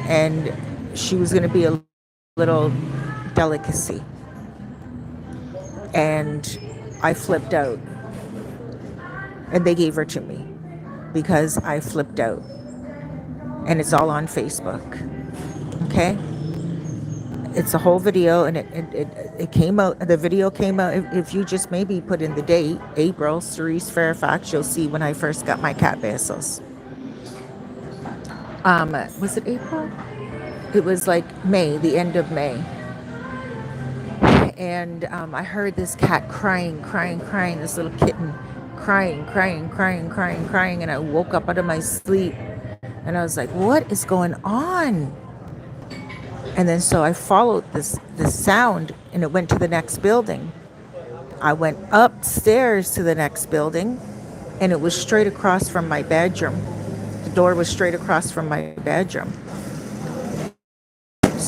And she was going to be a little delicacy. And I flipped out. And they gave her to me because I flipped out. And it's all on Facebook. Okay? It's a whole video, and it came out. The video came out. If you just maybe put in the date, April, Cerise Fairfax, you'll see when I first got my cat Bezos. Was it April? It was like May, the end of May. And I heard this cat crying, this little kitten crying. And I woke up out of my sleep and I was like, what is going on? And then so I followed this sound and it went to the next building. I went upstairs to the next building and it was straight across from my bedroom. The door was straight across from my bedroom.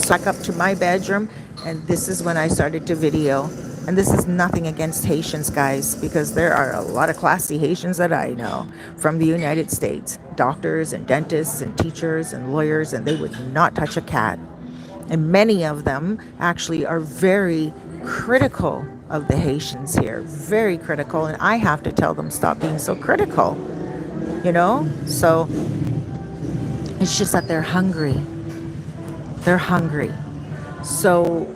Back up to my bedroom, and this is when I started to video. And this is nothing against Haitians, guys, because there are a lot of classy Haitians that I know from the United States, doctors and dentists and teachers and lawyers, and they would not touch a cat. And many of them actually are very critical of the Haitians here, very critical, and I have to tell them stop being so critical, you know? So it's just that they're hungry. They're hungry. So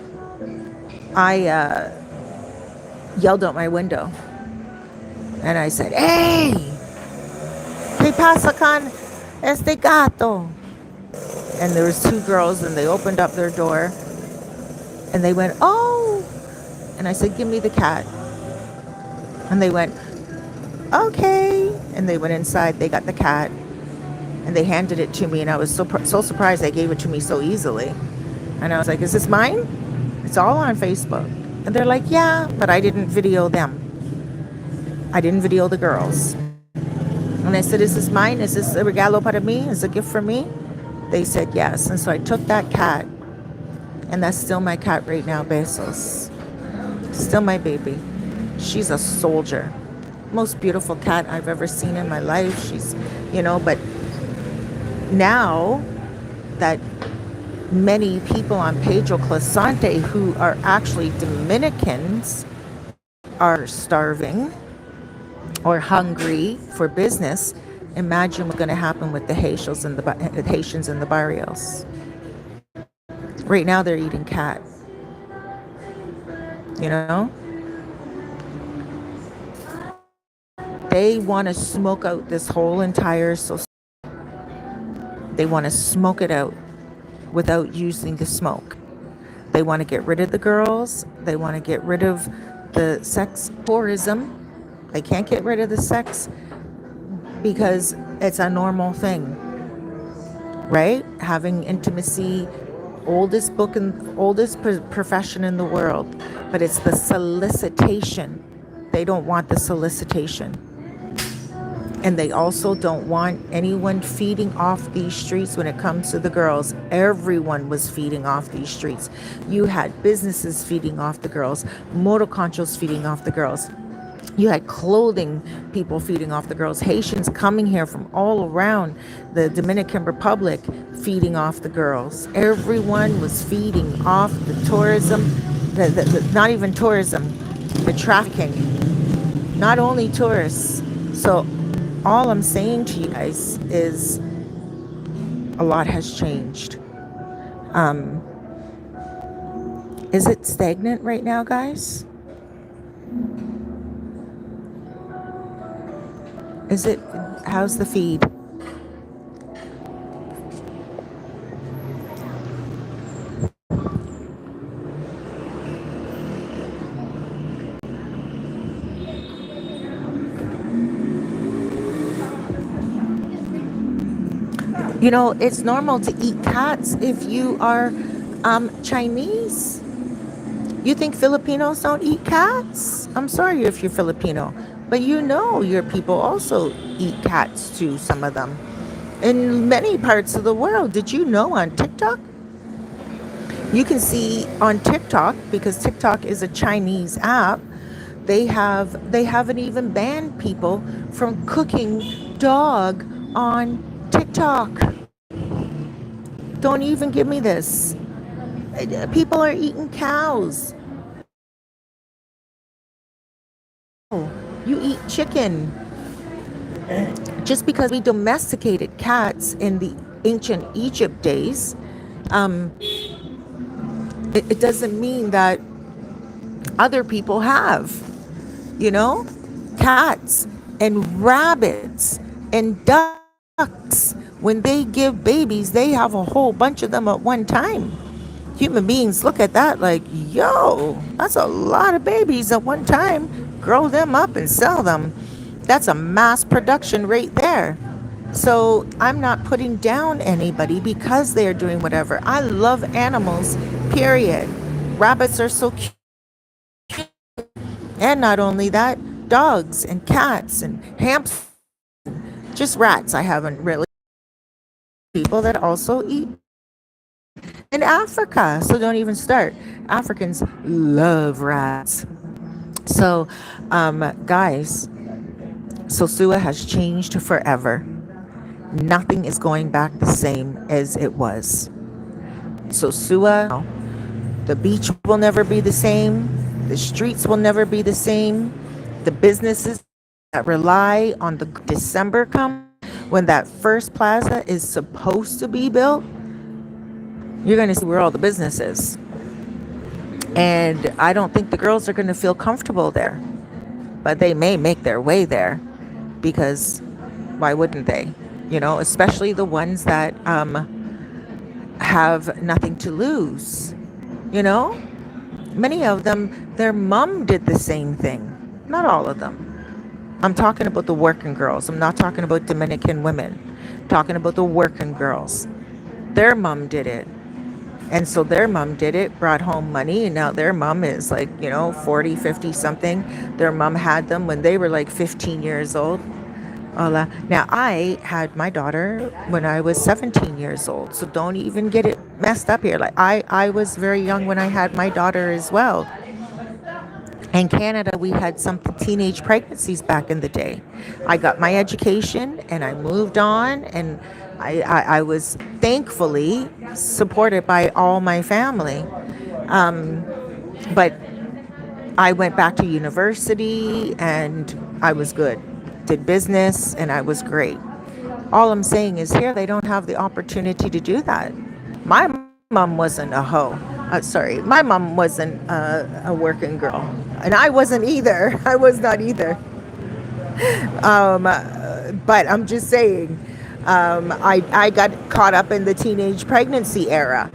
I yelled out my window and I said, hey, ¿qué pasa con este gato? And there was two girls and they opened up their door and they went, oh. And I said, give me the cat. And they went, okay. And they went inside, they got the cat. And they handed it to me, and I was so surprised they gave it to me so easily. And I was like, is this mine? It's all on Facebook. And they're like, yeah, but I didn't video them. I didn't video the girls. And I said, is this mine? Is this a regalo para mí? Is it a gift for me? They said yes. And so I took that cat, and that's still my cat right now, Bezos. Still my baby. She's a soldier. Most beautiful cat I've ever seen in my life. She's, but now that Many people on Pedro Clasante who are actually Dominicans are starving or hungry for business. Imagine what's going to happen with the Haitians in the barrios. Right now, they're eating cat. You know, they want to smoke out this whole entire society. They want to smoke it out without using the smoke. They want to get rid of the girls. They want to get rid of the sex tourism. They can't get rid of the sex because it's a normal thing, right? Having intimacy, oldest profession in the world, but it's the solicitation. They don't want the solicitation. And they also don't want anyone feeding off these streets when it comes to the girls. Everyone was feeding off these streets. You had businesses feeding off the girls, motoconchos feeding off the girls. You had clothing people feeding off the girls, Haitians coming here from all around the Dominican Republic feeding off the girls. Everyone was feeding off the tourism, not even tourism, the trafficking, not only tourists. So all I'm saying to you guys is a lot has changed. Is it stagnant right now, guys? Is it? How's the feed? You know, it's normal to eat cats if you are Chinese. You think Filipinos don't eat cats? I'm sorry if you're Filipino, but you know your people also eat cats too, some of them. In many parts of the world, did you know on TikTok? You can see on TikTok, because TikTok is a Chinese app, they haven't even banned people from cooking dog on TikTok. Don't even give me this. People are eating cows. You eat chicken. Just because we domesticated cats in the ancient Egypt days, it doesn't mean that other people have. You know, cats and rabbits and ducks, when they give babies, they have a whole bunch of them at one time. Human beings look at that like, yo, that's a lot of babies at one time. Grow them up and sell them. That's a mass production right there. So I'm not putting down anybody because they're doing whatever. I love animals, period. Rabbits are so cute. And not only that, dogs and cats and hamsters, just rats. I haven't really. People that also eat in Africa. So don't even start. Africans love rats. So, guys, Sosua has changed forever. Nothing is going back the same as it was. Sosua, the beach will never be the same. The streets will never be the same. The businesses that rely on the December come when that first plaza is supposed to be built, you're going to see where all the business is. And I don't think the girls are going to feel comfortable there. But they may make their way there because why wouldn't they? You know, especially the ones that have nothing to lose. You know, many of them, their mom did the same thing. Not all of them. I'm talking about the working girls. I'm not talking about Dominican women. I'm talking about the working girls. Their mom did it. And so their mom did it, brought home money, and now their mom is like, 40, 50 something. Their mom had them when they were like 15 years old. Hola. Now, I had my daughter when I was 17 years old, so don't even get it messed up here. Like I was very young when I had my daughter as well. In Canada, we had some teenage pregnancies back in the day. I got my education and I moved on, and I was thankfully supported by all my family. But I went back to university and I was good. Did business and I was great. All I'm saying is here they don't have the opportunity to do that. My mom wasn't a hoe. Sorry, my mom wasn't a working girl. And I wasn't either. I was not either. But I'm just saying, I got caught up in the teenage pregnancy era.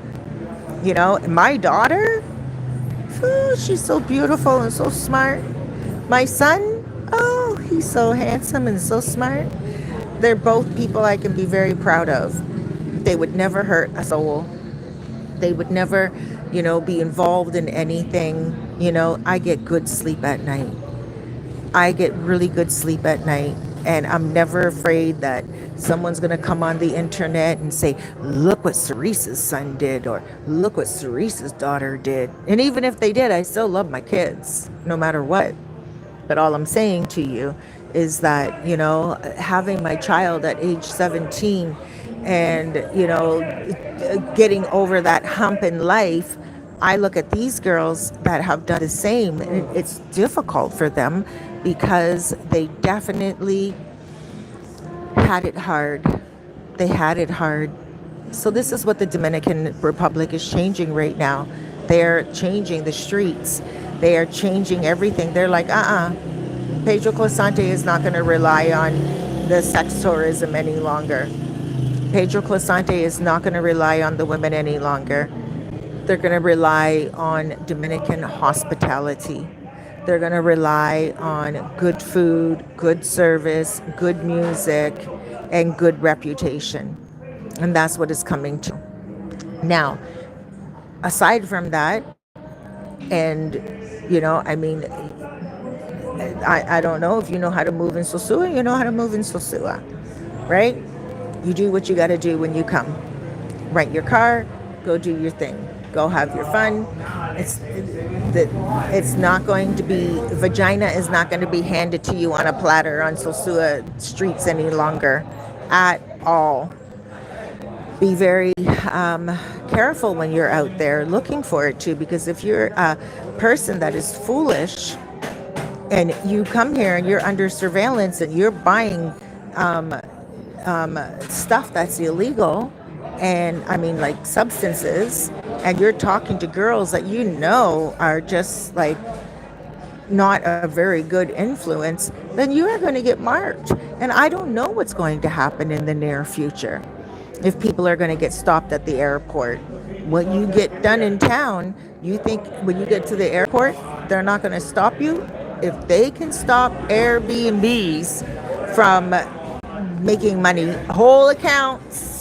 You know, my daughter, oh, she's so beautiful and so smart. My son, oh, he's so handsome and so smart. They're both people I can be very proud of. They would never hurt a soul. They would never, be involved in anything. I get good sleep at night. I get really good sleep at night. And I'm never afraid that someone's going to come on the internet and say, look what Cerise's son did, or look what Cerise's daughter did. And even if they did, I still love my kids, no matter what. But all I'm saying to you is that, having my child at age 17 and, getting over that hump in life, I look at these girls that have done the same, and it's difficult for them because they definitely had it hard. They had it hard. So this is what the Dominican Republic is changing right now. They're changing the streets. They are changing everything. They're like, Pedro Clisante is not going to rely on the sex tourism any longer. Pedro Clisante is not going to rely on the women any longer. They're going to rely on Dominican hospitality. They're going to rely on good food, good service, good music, and good reputation. And that's what it's coming to. Now, aside from that, and, I don't know if you know how to move in Sosua, you know how to move in Sosua, right? You do what you got to do when you come. Rent your car, go do your thing. Go have your fun. It's not going to be, vagina is not going to be handed to you on a platter on Sosua streets any longer at all. Be very careful when you're out there looking for it too, because if you're a person that is foolish and you come here and you're under surveillance and you're buying stuff that's illegal, and like substances, and you're talking to girls that are just like not a very good influence, then you are going to get marked. And I don't know what's going to happen in the near future. If people are going to get stopped at the airport, what you get done in town, you think when you get to the airport, they're not going to stop you? If they can stop Airbnbs from making money, whole accounts,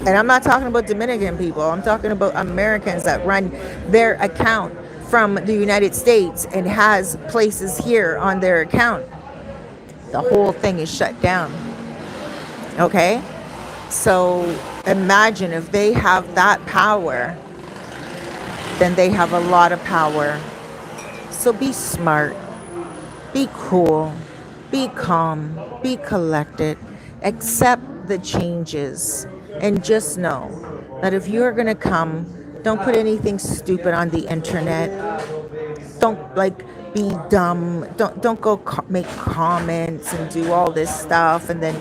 and I'm not talking about Dominican people, I'm talking about Americans that run their account from the United States and has places here on their account, the whole thing is shut down. Okay? So imagine if they have that power, then they have a lot of power. So be smart, be cool, be calm, be collected, accept the changes, and just know that if you're going to come, don't put anything stupid on the internet. Don't be dumb. Don't go make comments and do all this stuff and then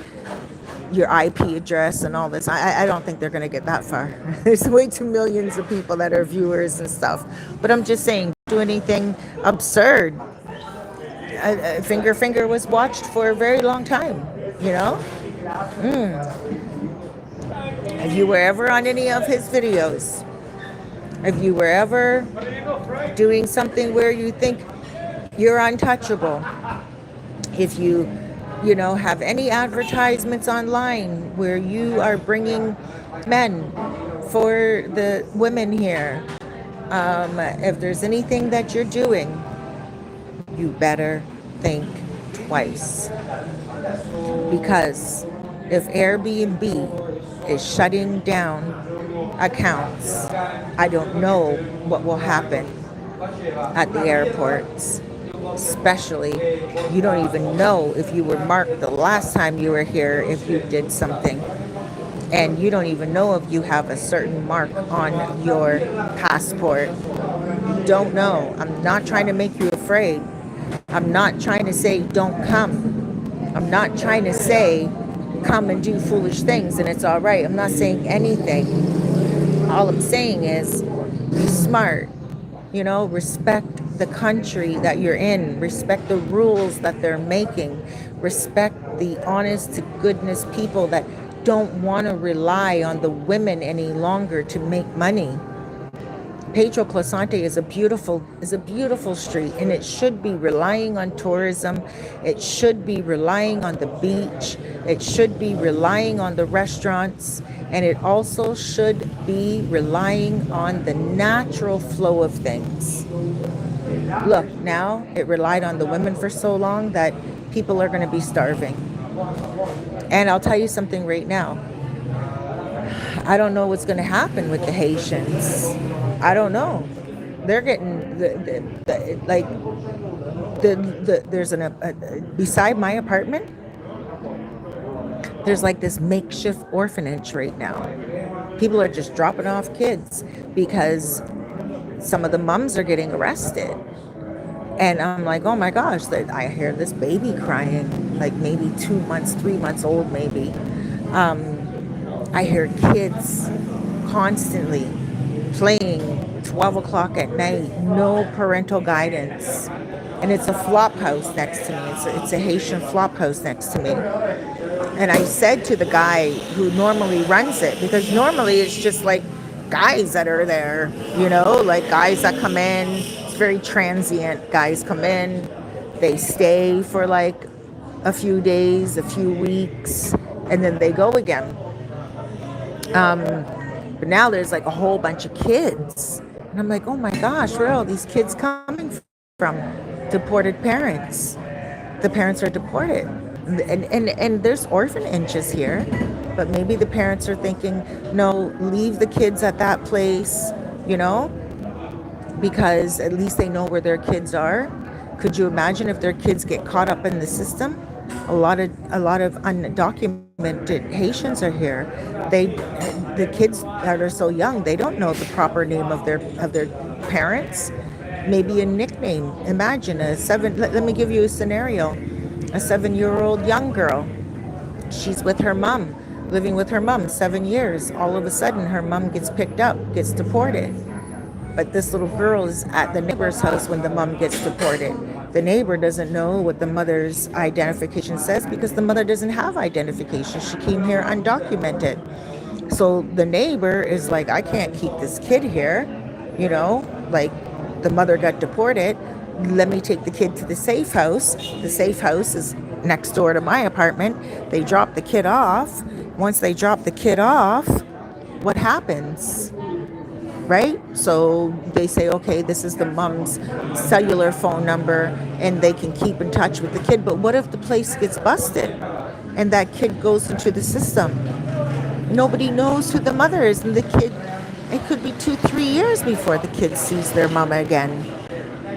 your IP address and all this. I don't think they're going to get that far. There's way too millions of people that are viewers and stuff. But I'm just saying, don't do anything absurd. Finger was watched for a very long time, If you were ever on any of his videos, if you were ever doing something where you think you're untouchable, if you have any advertisements online where you are bringing men for the women here, if there's anything that you're doing, you better think twice. Because if Airbnb is shutting down accounts, I don't know what will happen at the airports. Especially, you don't even know if you were marked the last time you were here if you did something. and you don't even know if you have a certain mark on your passport. You don't know. I'm not trying to make you afraid. I'm not trying to say don't come. I'm not trying to say come and do foolish things and it's all right. I'm not saying anything. All I'm saying is be smart. Respect the country that you're in, respect the rules that they're making, respect the honest to goodness people that don't want to rely on the women any longer to make money. Pedro Clasante is a beautiful street, and it should be relying on tourism. It should be relying on the beach. It should be relying on the restaurants, and it also should be relying on the natural flow of things. Look, now it relied on the women for so long that people are going to be starving. And I'll tell you something right now. I don't know what's going to happen with the Haitians. I don't know. They're getting there's beside my apartment. There's like this makeshift orphanage right now. People are just dropping off kids because some of the mums are getting arrested. And I'm like, oh my gosh, I hear this baby crying, like maybe 2 months, 3 months old, maybe. I hear kids constantly playing 12 o'clock at night, no parental guidance. And it's a flop house next to me. It's a Haitian flop house next to me. And I said to the guy who normally runs it, because normally it's just like guys that are there, like guys that come in. It's very transient. Guys come in, they stay for like a few days, a few weeks, and then they go again. But now there's like a whole bunch of kids. And I'm like, oh my gosh, where are all these kids coming from? Deported parents. The parents are deported. And there's orphanages here. But maybe the parents are thinking, no, leave the kids at that place, because at least they know where their kids are. Could you imagine if their kids get caught up in the system? A lot of undocumented Haitians are here. The kids that are so young, they don't know the proper name of their parents. Maybe a nickname. Imagine let me give you a scenario. A 7-year-old young girl. She's with her mom, living with her mom 7 years. All of a sudden, her mom gets picked up, gets deported. But this little girl is at the neighbor's house when the mom gets deported. The neighbor doesn't know what the mother's identification says because the mother doesn't have identification. She came here undocumented. So the neighbor is like, I can't keep this kid here, like the mother got deported. Let me take the kid to the safe house. The safe house is next door to my apartment. They drop the kid off. Once they drop the kid off, what happens? Right? So they say, okay, this is the mom's cellular phone number and they can keep in touch with the kid. But what if the place gets busted and that kid goes into the system? Nobody knows who the mother is, and the kid, it could be 2-3 years before the kid sees their mom again.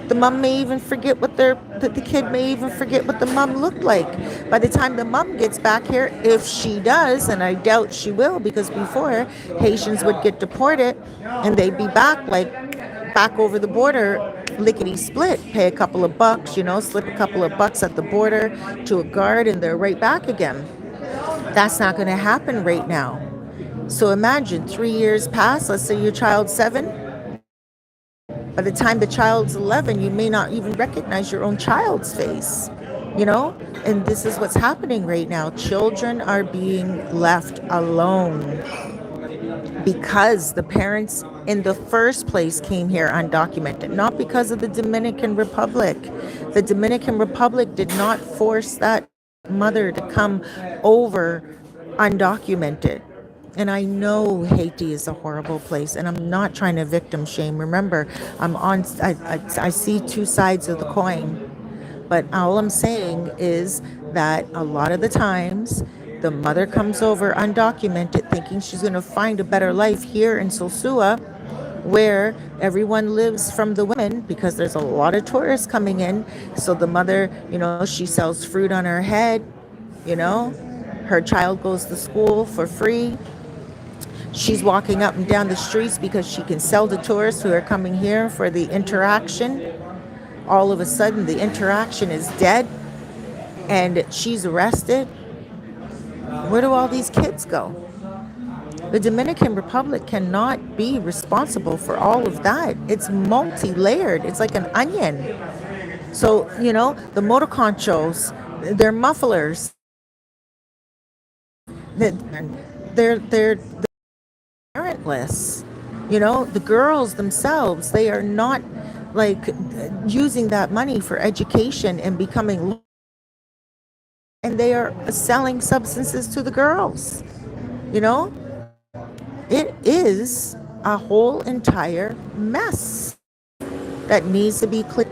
The mom may even forget the kid may even forget what the mom looked like. By the time the mom gets back here, if she does, and I doubt she will, because before Haitians would get deported and they'd be back over the border, lickety split, pay a couple of bucks, slip a couple of bucks at the border to a guard, and they're right back again. That's not going to happen right now. So imagine 3 years pass, let's say your child's 7. By the time the child's 11, you may not even recognize your own child's face, And this is what's happening right now. Children are being left alone because the parents in the first place came here undocumented, not because of the Dominican Republic. The Dominican Republic did not force that mother to come over undocumented. And I know Haiti is a horrible place, and I'm not trying to victim shame. Remember, I see two sides of the coin. But all I'm saying is that a lot of the times, the mother comes over undocumented, thinking she's going to find a better life here in Sosua, where everyone lives from the women, because there's a lot of tourists coming in. So the mother, she sells fruit on her head, her child goes to school for free. She's walking up and down the streets because she can sell to tourists who are coming here for the interaction. All of a sudden, the interaction is dead and she's arrested. Where do all these kids go? The Dominican Republic cannot be responsible for all of that. It's multi-layered. It's like an onion. So, the motor conchos, they're mufflers. They're parentless. The girls themselves, they are not like using that money for education and becoming, and they are selling substances to the girls. It is a whole entire mess that needs to be cleared.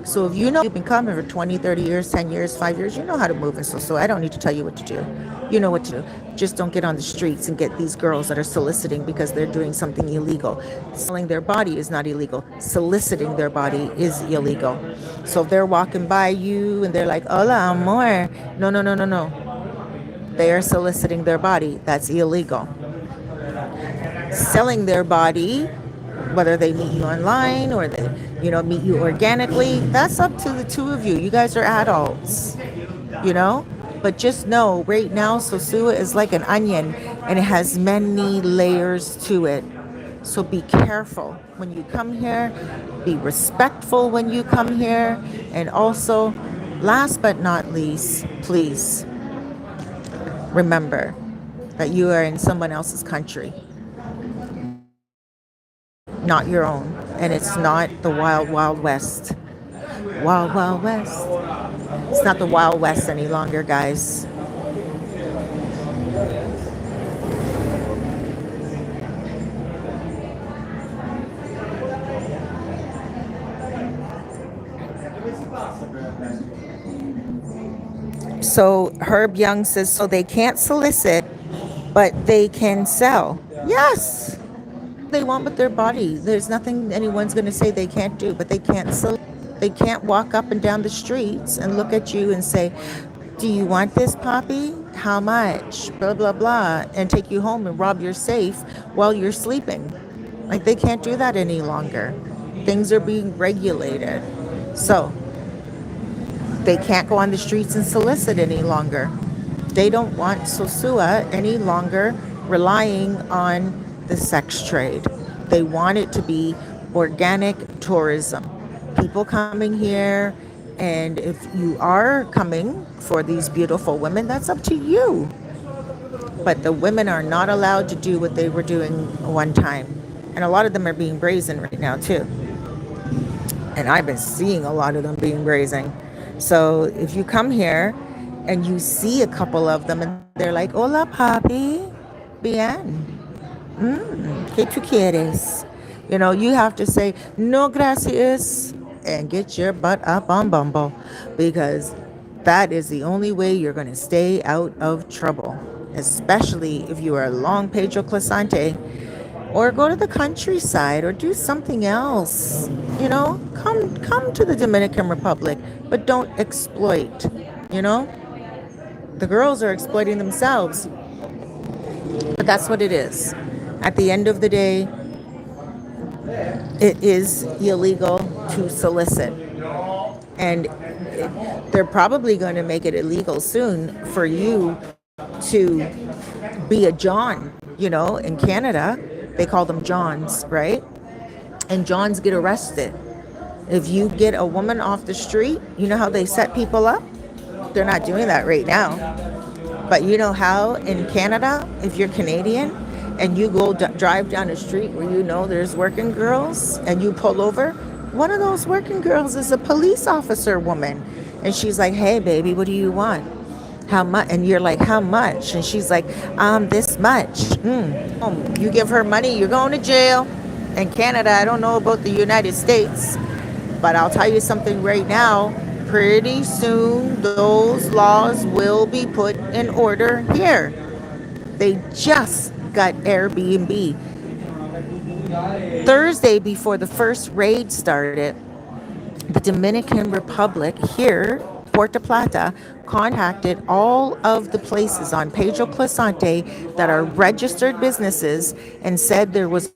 So if you've been coming for 20, 30 years, 10 years, 5 years, you know how to move in Sosua. I don't need to tell you what to do. You know what to do. Just don't get on the streets and get these girls that are soliciting because they're doing something illegal. Selling their body is not illegal. Soliciting their body is illegal. So if they're walking by you and they're like, hola, amor. No. They are soliciting their body. That's illegal. Selling their body, whether they meet you online or they meet you organically, that's up to the two of you. You guys are adults, but just know right now Sosua is like an onion and it has many layers to it. So be careful when you come here, be respectful when you come here, and also, last but not least, please remember that you are in someone else's country, not your own, and it's not the wild, wild west. Wild, wild west. It's not the wild west any longer, guys. So Herb Young says, so they can't solicit, but they can sell. Yes, they want with their body. There's nothing anyone's going to say they can't do, but they can't sell. They can't walk up and down the streets and look at you and say, do you want this, Poppy? How much? Blah, blah, blah. And take you home and rob your safe while you're sleeping. Like, they can't do that any longer. Things are being regulated. So they can't go on the streets and solicit any longer. They don't want Sosua any longer relying on the sex trade. They want it to be organic tourism. People coming here, and if you are coming for these beautiful women, that's up to you. But the women are not allowed to do what they were doing one time. And a lot of them are being brazen right now too. And I've been seeing a lot of them being brazen. So if you come here and you see a couple of them and they're like, hola papi, bien, ¿qué tú quieres? You have to say, no gracias, and get your butt up on Bumble, because that is the only way you're going to stay out of trouble, especially if you are long Pedro Clasante, or go to the countryside or do something else. Come to the Dominican Republic, but don't exploit. The girls are exploiting themselves, but that's what it is. At the end of the day, it is illegal to solicit, and they're probably going to make it illegal soon for you to be a John. In Canada, they call them Johns, right? And Johns get arrested. If you get a woman off the street, you know how they set people up? They're not doing that right now. But you know how in Canada, if you're Canadian and you go drive down the street where there's working girls and you pull over, one of those working girls is a police officer woman. And she's like, hey, baby, what do you want? How much? And you're like, how much? And she's like, this much. You give her money, you're going to jail. In Canada, I don't know about the United States, but I'll tell you something right now. Pretty soon, those laws will be put in order here. They just got Airbnb. Thursday, before the first raid started, the Dominican Republic here Puerto Plata contacted all of the places on Pedro Clisante that are registered businesses and said there was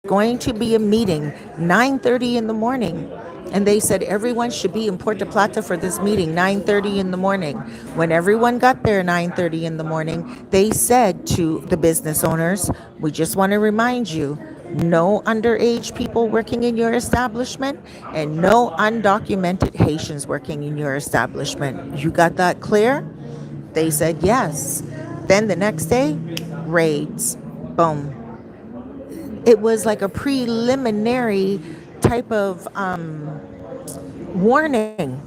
going to be a meeting 9:30 in the morning. And they said everyone should be in Puerto Plata for this meeting 9:30 in the morning. When everyone got there 9:30 in the morning, they said to the business owners, "We just want to remind you, no underage people working in your establishment and no undocumented Haitians working in your establishment. You got that clear?" They said yes. Then the next day, raids. Boom. It was like a preliminary type of warning.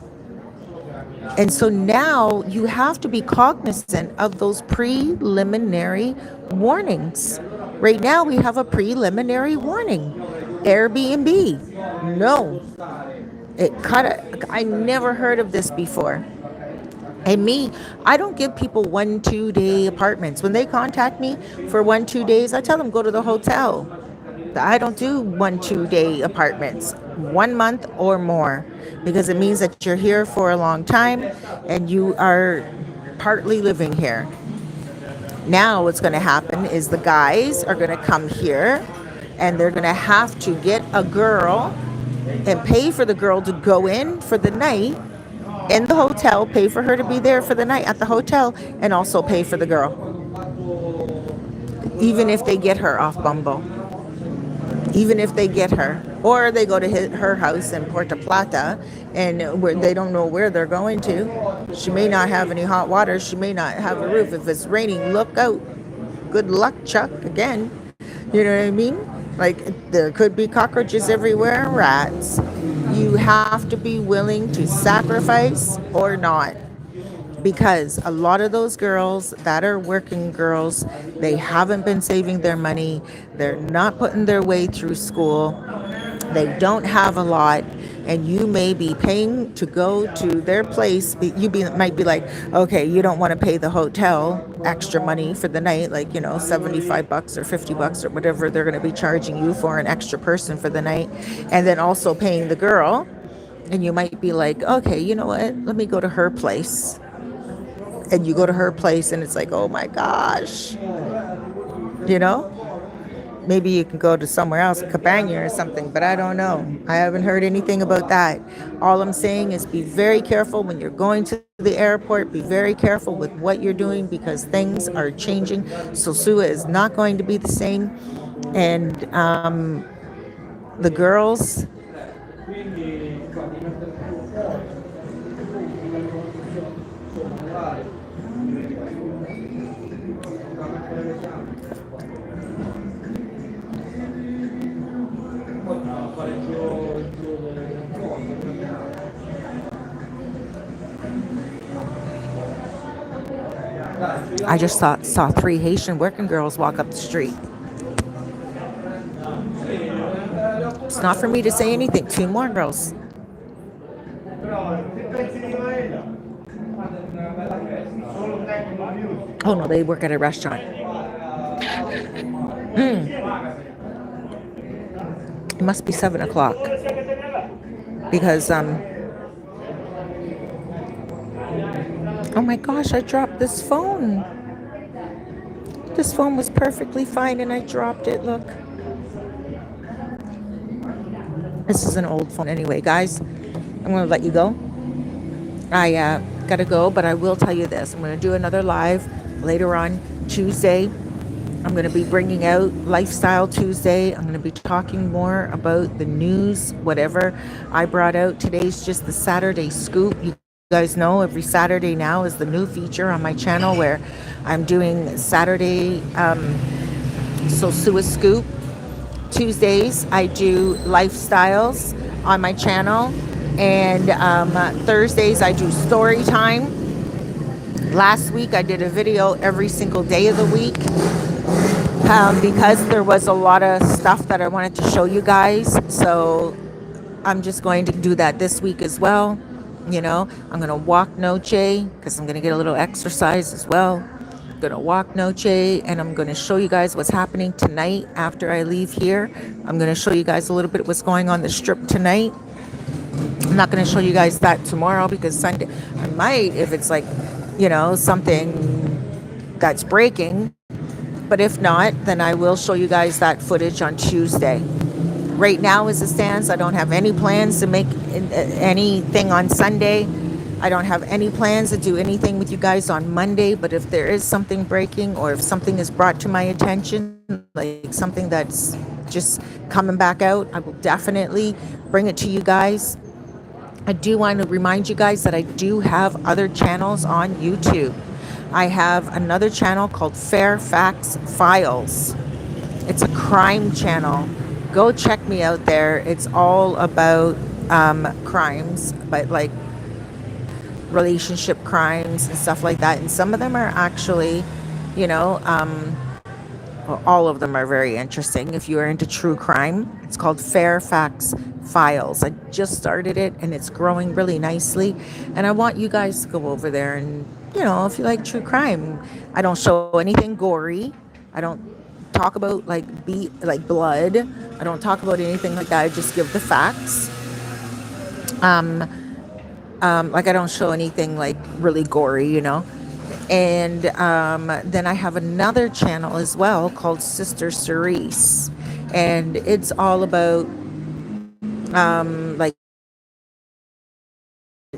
And so now you have to be cognizant of those preliminary warnings. Right now we have a preliminary warning. Airbnb. No. I never heard of this before. And me, I don't give people 1-2 day apartments. When they contact me for 1-2 days, I tell them go to the hotel. I don't do 1-2 day apartments, 1 month or more, because it means that you're here for a long time and you are partly living here. Now what's going to happen is the guys are going to come here and they're going to have to get a girl and pay for the girl to go in for the night in the hotel, pay for her to be there for the night at the hotel, and also pay for the girl, even if they get her off Bumble. Even if they get her, or they go to her house in Puerto Plata and where they don't know where they're going to. She may not have any hot water. She may not have a roof. If it's raining, look out. Good luck, Chuck, again. You know what I mean? Like, there could be cockroaches everywhere, rats. You have to be willing to sacrifice or not. Because a lot of those girls that are working girls, they haven't been saving their money. They're not putting their way through school. They don't have a lot. And you may be paying to go to their place. Might be like, okay, you don't want to pay the hotel extra money for the night, like, $75 or $50 or whatever they're going to be charging you for an extra person for the night. And then also paying the girl. And you might be like, okay, you know what? Let me go to her place. And you go to her place and it's like, oh my gosh, maybe you can go to somewhere else, Cabana or something, but I don't know. I haven't heard anything about that. All I'm saying is be very careful when you're going to the airport. Be very careful with what you're doing because things are changing. Sosua is not going to be the same. And the girls, I just saw 3 Haitian working girls walk up the street. It's not for me to say anything. 2 more girls. Oh no, they work at a restaurant. It must be 7 o'clock because oh my gosh, I dropped this phone. This phone was perfectly fine and I dropped it. Look. This is an old phone anyway, guys. I'm going to let you go. I got to go, but I will tell you this. I'm going to do another live later on Tuesday. I'm going to be bringing out Lifestyle Tuesday. I'm going to be talking more about the news, whatever I brought out. Today's just the Saturday scoop. You guys know every Saturday now is the new feature on my channel where I'm doing Saturday Sosua Scoop. Tuesdays I do lifestyles on my channel, and Thursdays I do story time. Last week I did a video every single day of the week because there was a lot of stuff that I wanted to show you guys, so I'm just going to do that this week as well. I'm going to walk noche because I'm going to get a little exercise as well. I'm going to walk noche and I'm going to show you guys what's happening tonight after I leave here. I'm going to show you guys a little bit what's going on the strip tonight. I'm not going to show you guys that tomorrow because Sunday, I might if it's like, something that's breaking. But if not, then I will show you guys that footage on Tuesday. Right now, as it stands, I don't have any plans to make anything on Sunday. I don't have any plans to do anything with you guys on Monday. But if there is something breaking or if something is brought to my attention, like something that's just coming back out, I will definitely bring it to you guys. I do want to remind you guys that I do have other channels on YouTube. I have another channel called Fairfax Files. It's a crime channel. Go check me out there. It's all about crimes, but like relationship crimes and stuff like that. And some of them are actually, well, all of them are very interesting. If you are into true crime, it's called Fairfax Files. I just started it and it's growing really nicely. And I want you guys to go over there and, if you like true crime, I don't show anything gory. I don't talk about like blood. I don't talk about anything like that. I just give the facts. Like I don't show anything like really gory, And then I have another channel as well called Sister Cerise, and it's all about like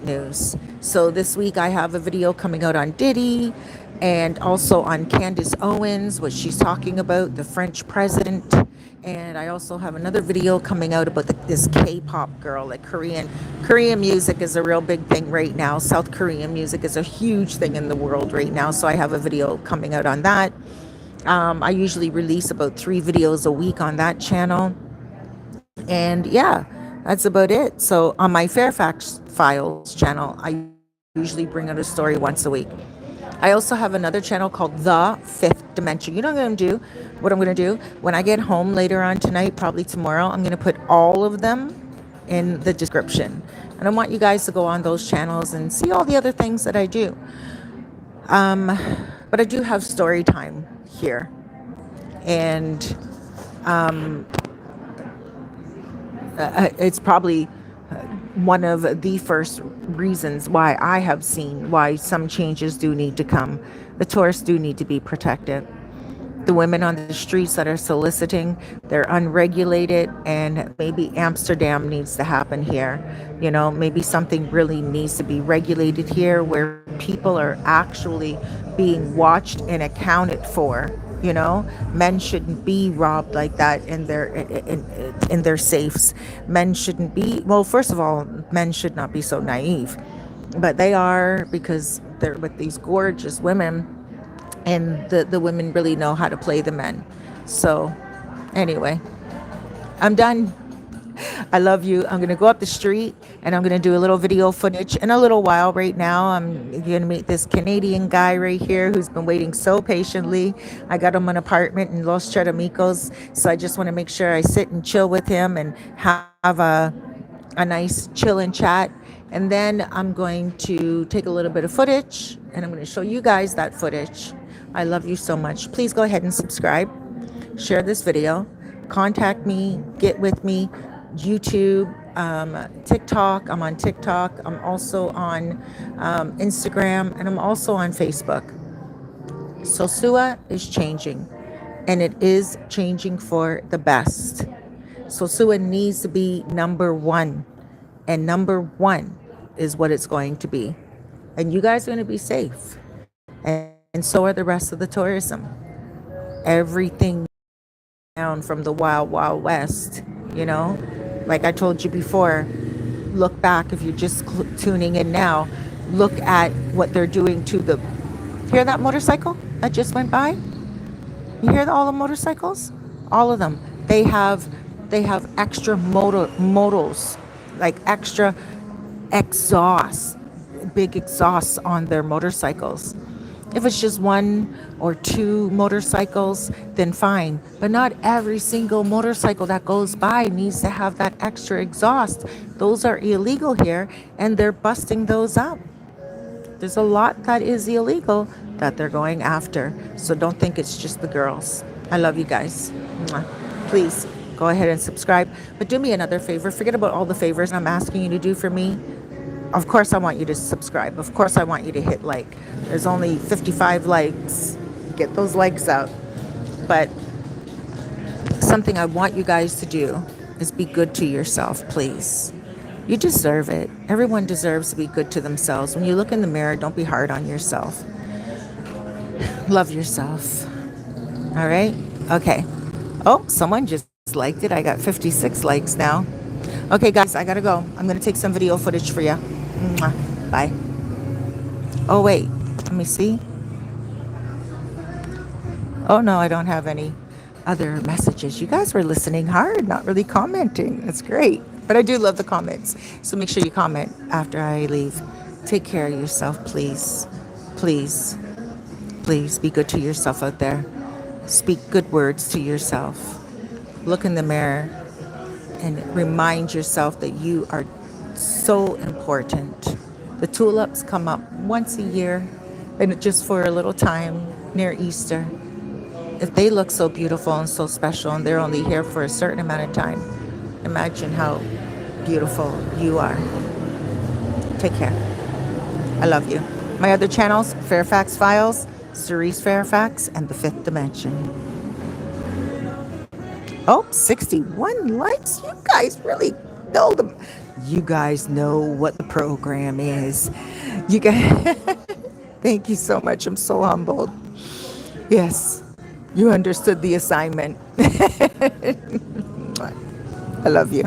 news. So this week I have a video coming out on Diddy and also on Candace Owens, what she's talking about, the French president. And I also have another video coming out about this K-pop girl, like Korean music is a real big thing right now. South Korean music is a huge thing in the world right now. So I have a video coming out on that. I usually release about 3 videos a week on that channel. And yeah, that's about it. So on my Fairfax Files channel, I usually bring out a story once a week. I also have another channel called The Fifth Dimension. You know what I'm going to do? What I'm going to do? When I get home later on tonight, probably tomorrow, I'm going to put all of them in the description. And I want you guys to go on those channels and see all the other things that I do. But I do have story time here. And it's probably one of the first reasons why I have seen why some changes do need to come. The tourists do need to be protected. The women on the streets that are soliciting, they're unregulated, and maybe Amsterdam needs to happen here. Maybe something really needs to be regulated here where people are actually being watched and accounted for. Men shouldn't be robbed like that in their safes. Men shouldn't be, well, first of all, men should not be so naive, but they are, because they're with these gorgeous women, and the women really know how to play the men. So anyway, I'm done. I love you. I'm going to go up the street and I'm going to do a little video footage in a little while. Right now, I'm going to meet this Canadian guy right here who's been waiting so patiently. I got him an apartment in Los Charamicos. So I just want to make sure I sit and chill with him and have a nice chill and chat. And then I'm going to take a little bit of footage and I'm going to show you guys that footage. I love you so much. Please go ahead and subscribe, share this video, contact me, get with me. YouTube, TikTok. I'm on TikTok. I'm also on Instagram, and I'm also on Facebook. Sosua is changing, and it is changing for the best. Sosua needs to be number one, and number one is what it's going to be. And you guys are going to be safe, and so are the rest of the tourism. Everything down from the wild, wild west. Like I told you before, look back. If you're just tuning in now, look at what they're doing to the, hear that motorcycle that just went by? You hear all the motorcycles? All of them. They have extra modals, like extra exhaust, big exhausts on their motorcycles. If it's just 1 or 2 motorcycles, then fine. But not every single motorcycle that goes by needs to have that extra exhaust. Those are illegal here, and they're busting those up. There's a lot that is illegal that they're going after. So don't think it's just the girls. I love you guys. Mwah. Please go ahead and subscribe. But do me another favor. Forget about all the favors I'm asking you to do for me. Of course, I want you to subscribe. Of course, I want you to hit like. There's only 55 likes. Get those likes out. But something I want you guys to do is be good to yourself, please. You deserve it. Everyone deserves to be good to themselves. When you look in the mirror, don't be hard on yourself. Love yourself. All right? Okay. Oh, someone just liked it. I got 56 likes now. Okay, guys, I gotta go. I'm gonna take some video footage for you. Bye. Oh, wait. Let me see. Oh, no, I don't have any other messages. You guys were listening hard, not really commenting. That's great. But I do love the comments. So make sure you comment after I leave. Take care of yourself, please. Please. Please be good to yourself out there. Speak good words to yourself. Look in the mirror and remind yourself that you are so important. The tulips come up once a year and just for a little time near Easter. If they look so beautiful and so special and they're only here for a certain amount of time, imagine how beautiful you are. Take care. I love you. My other channels, Fairfax Files, Cerise Fairfax, and The Fifth Dimension. Oh, 61 likes. You guys really know them. You guys know what the program is. You guys, thank you so much. I'm so humbled. Yes, you understood the assignment. I love you.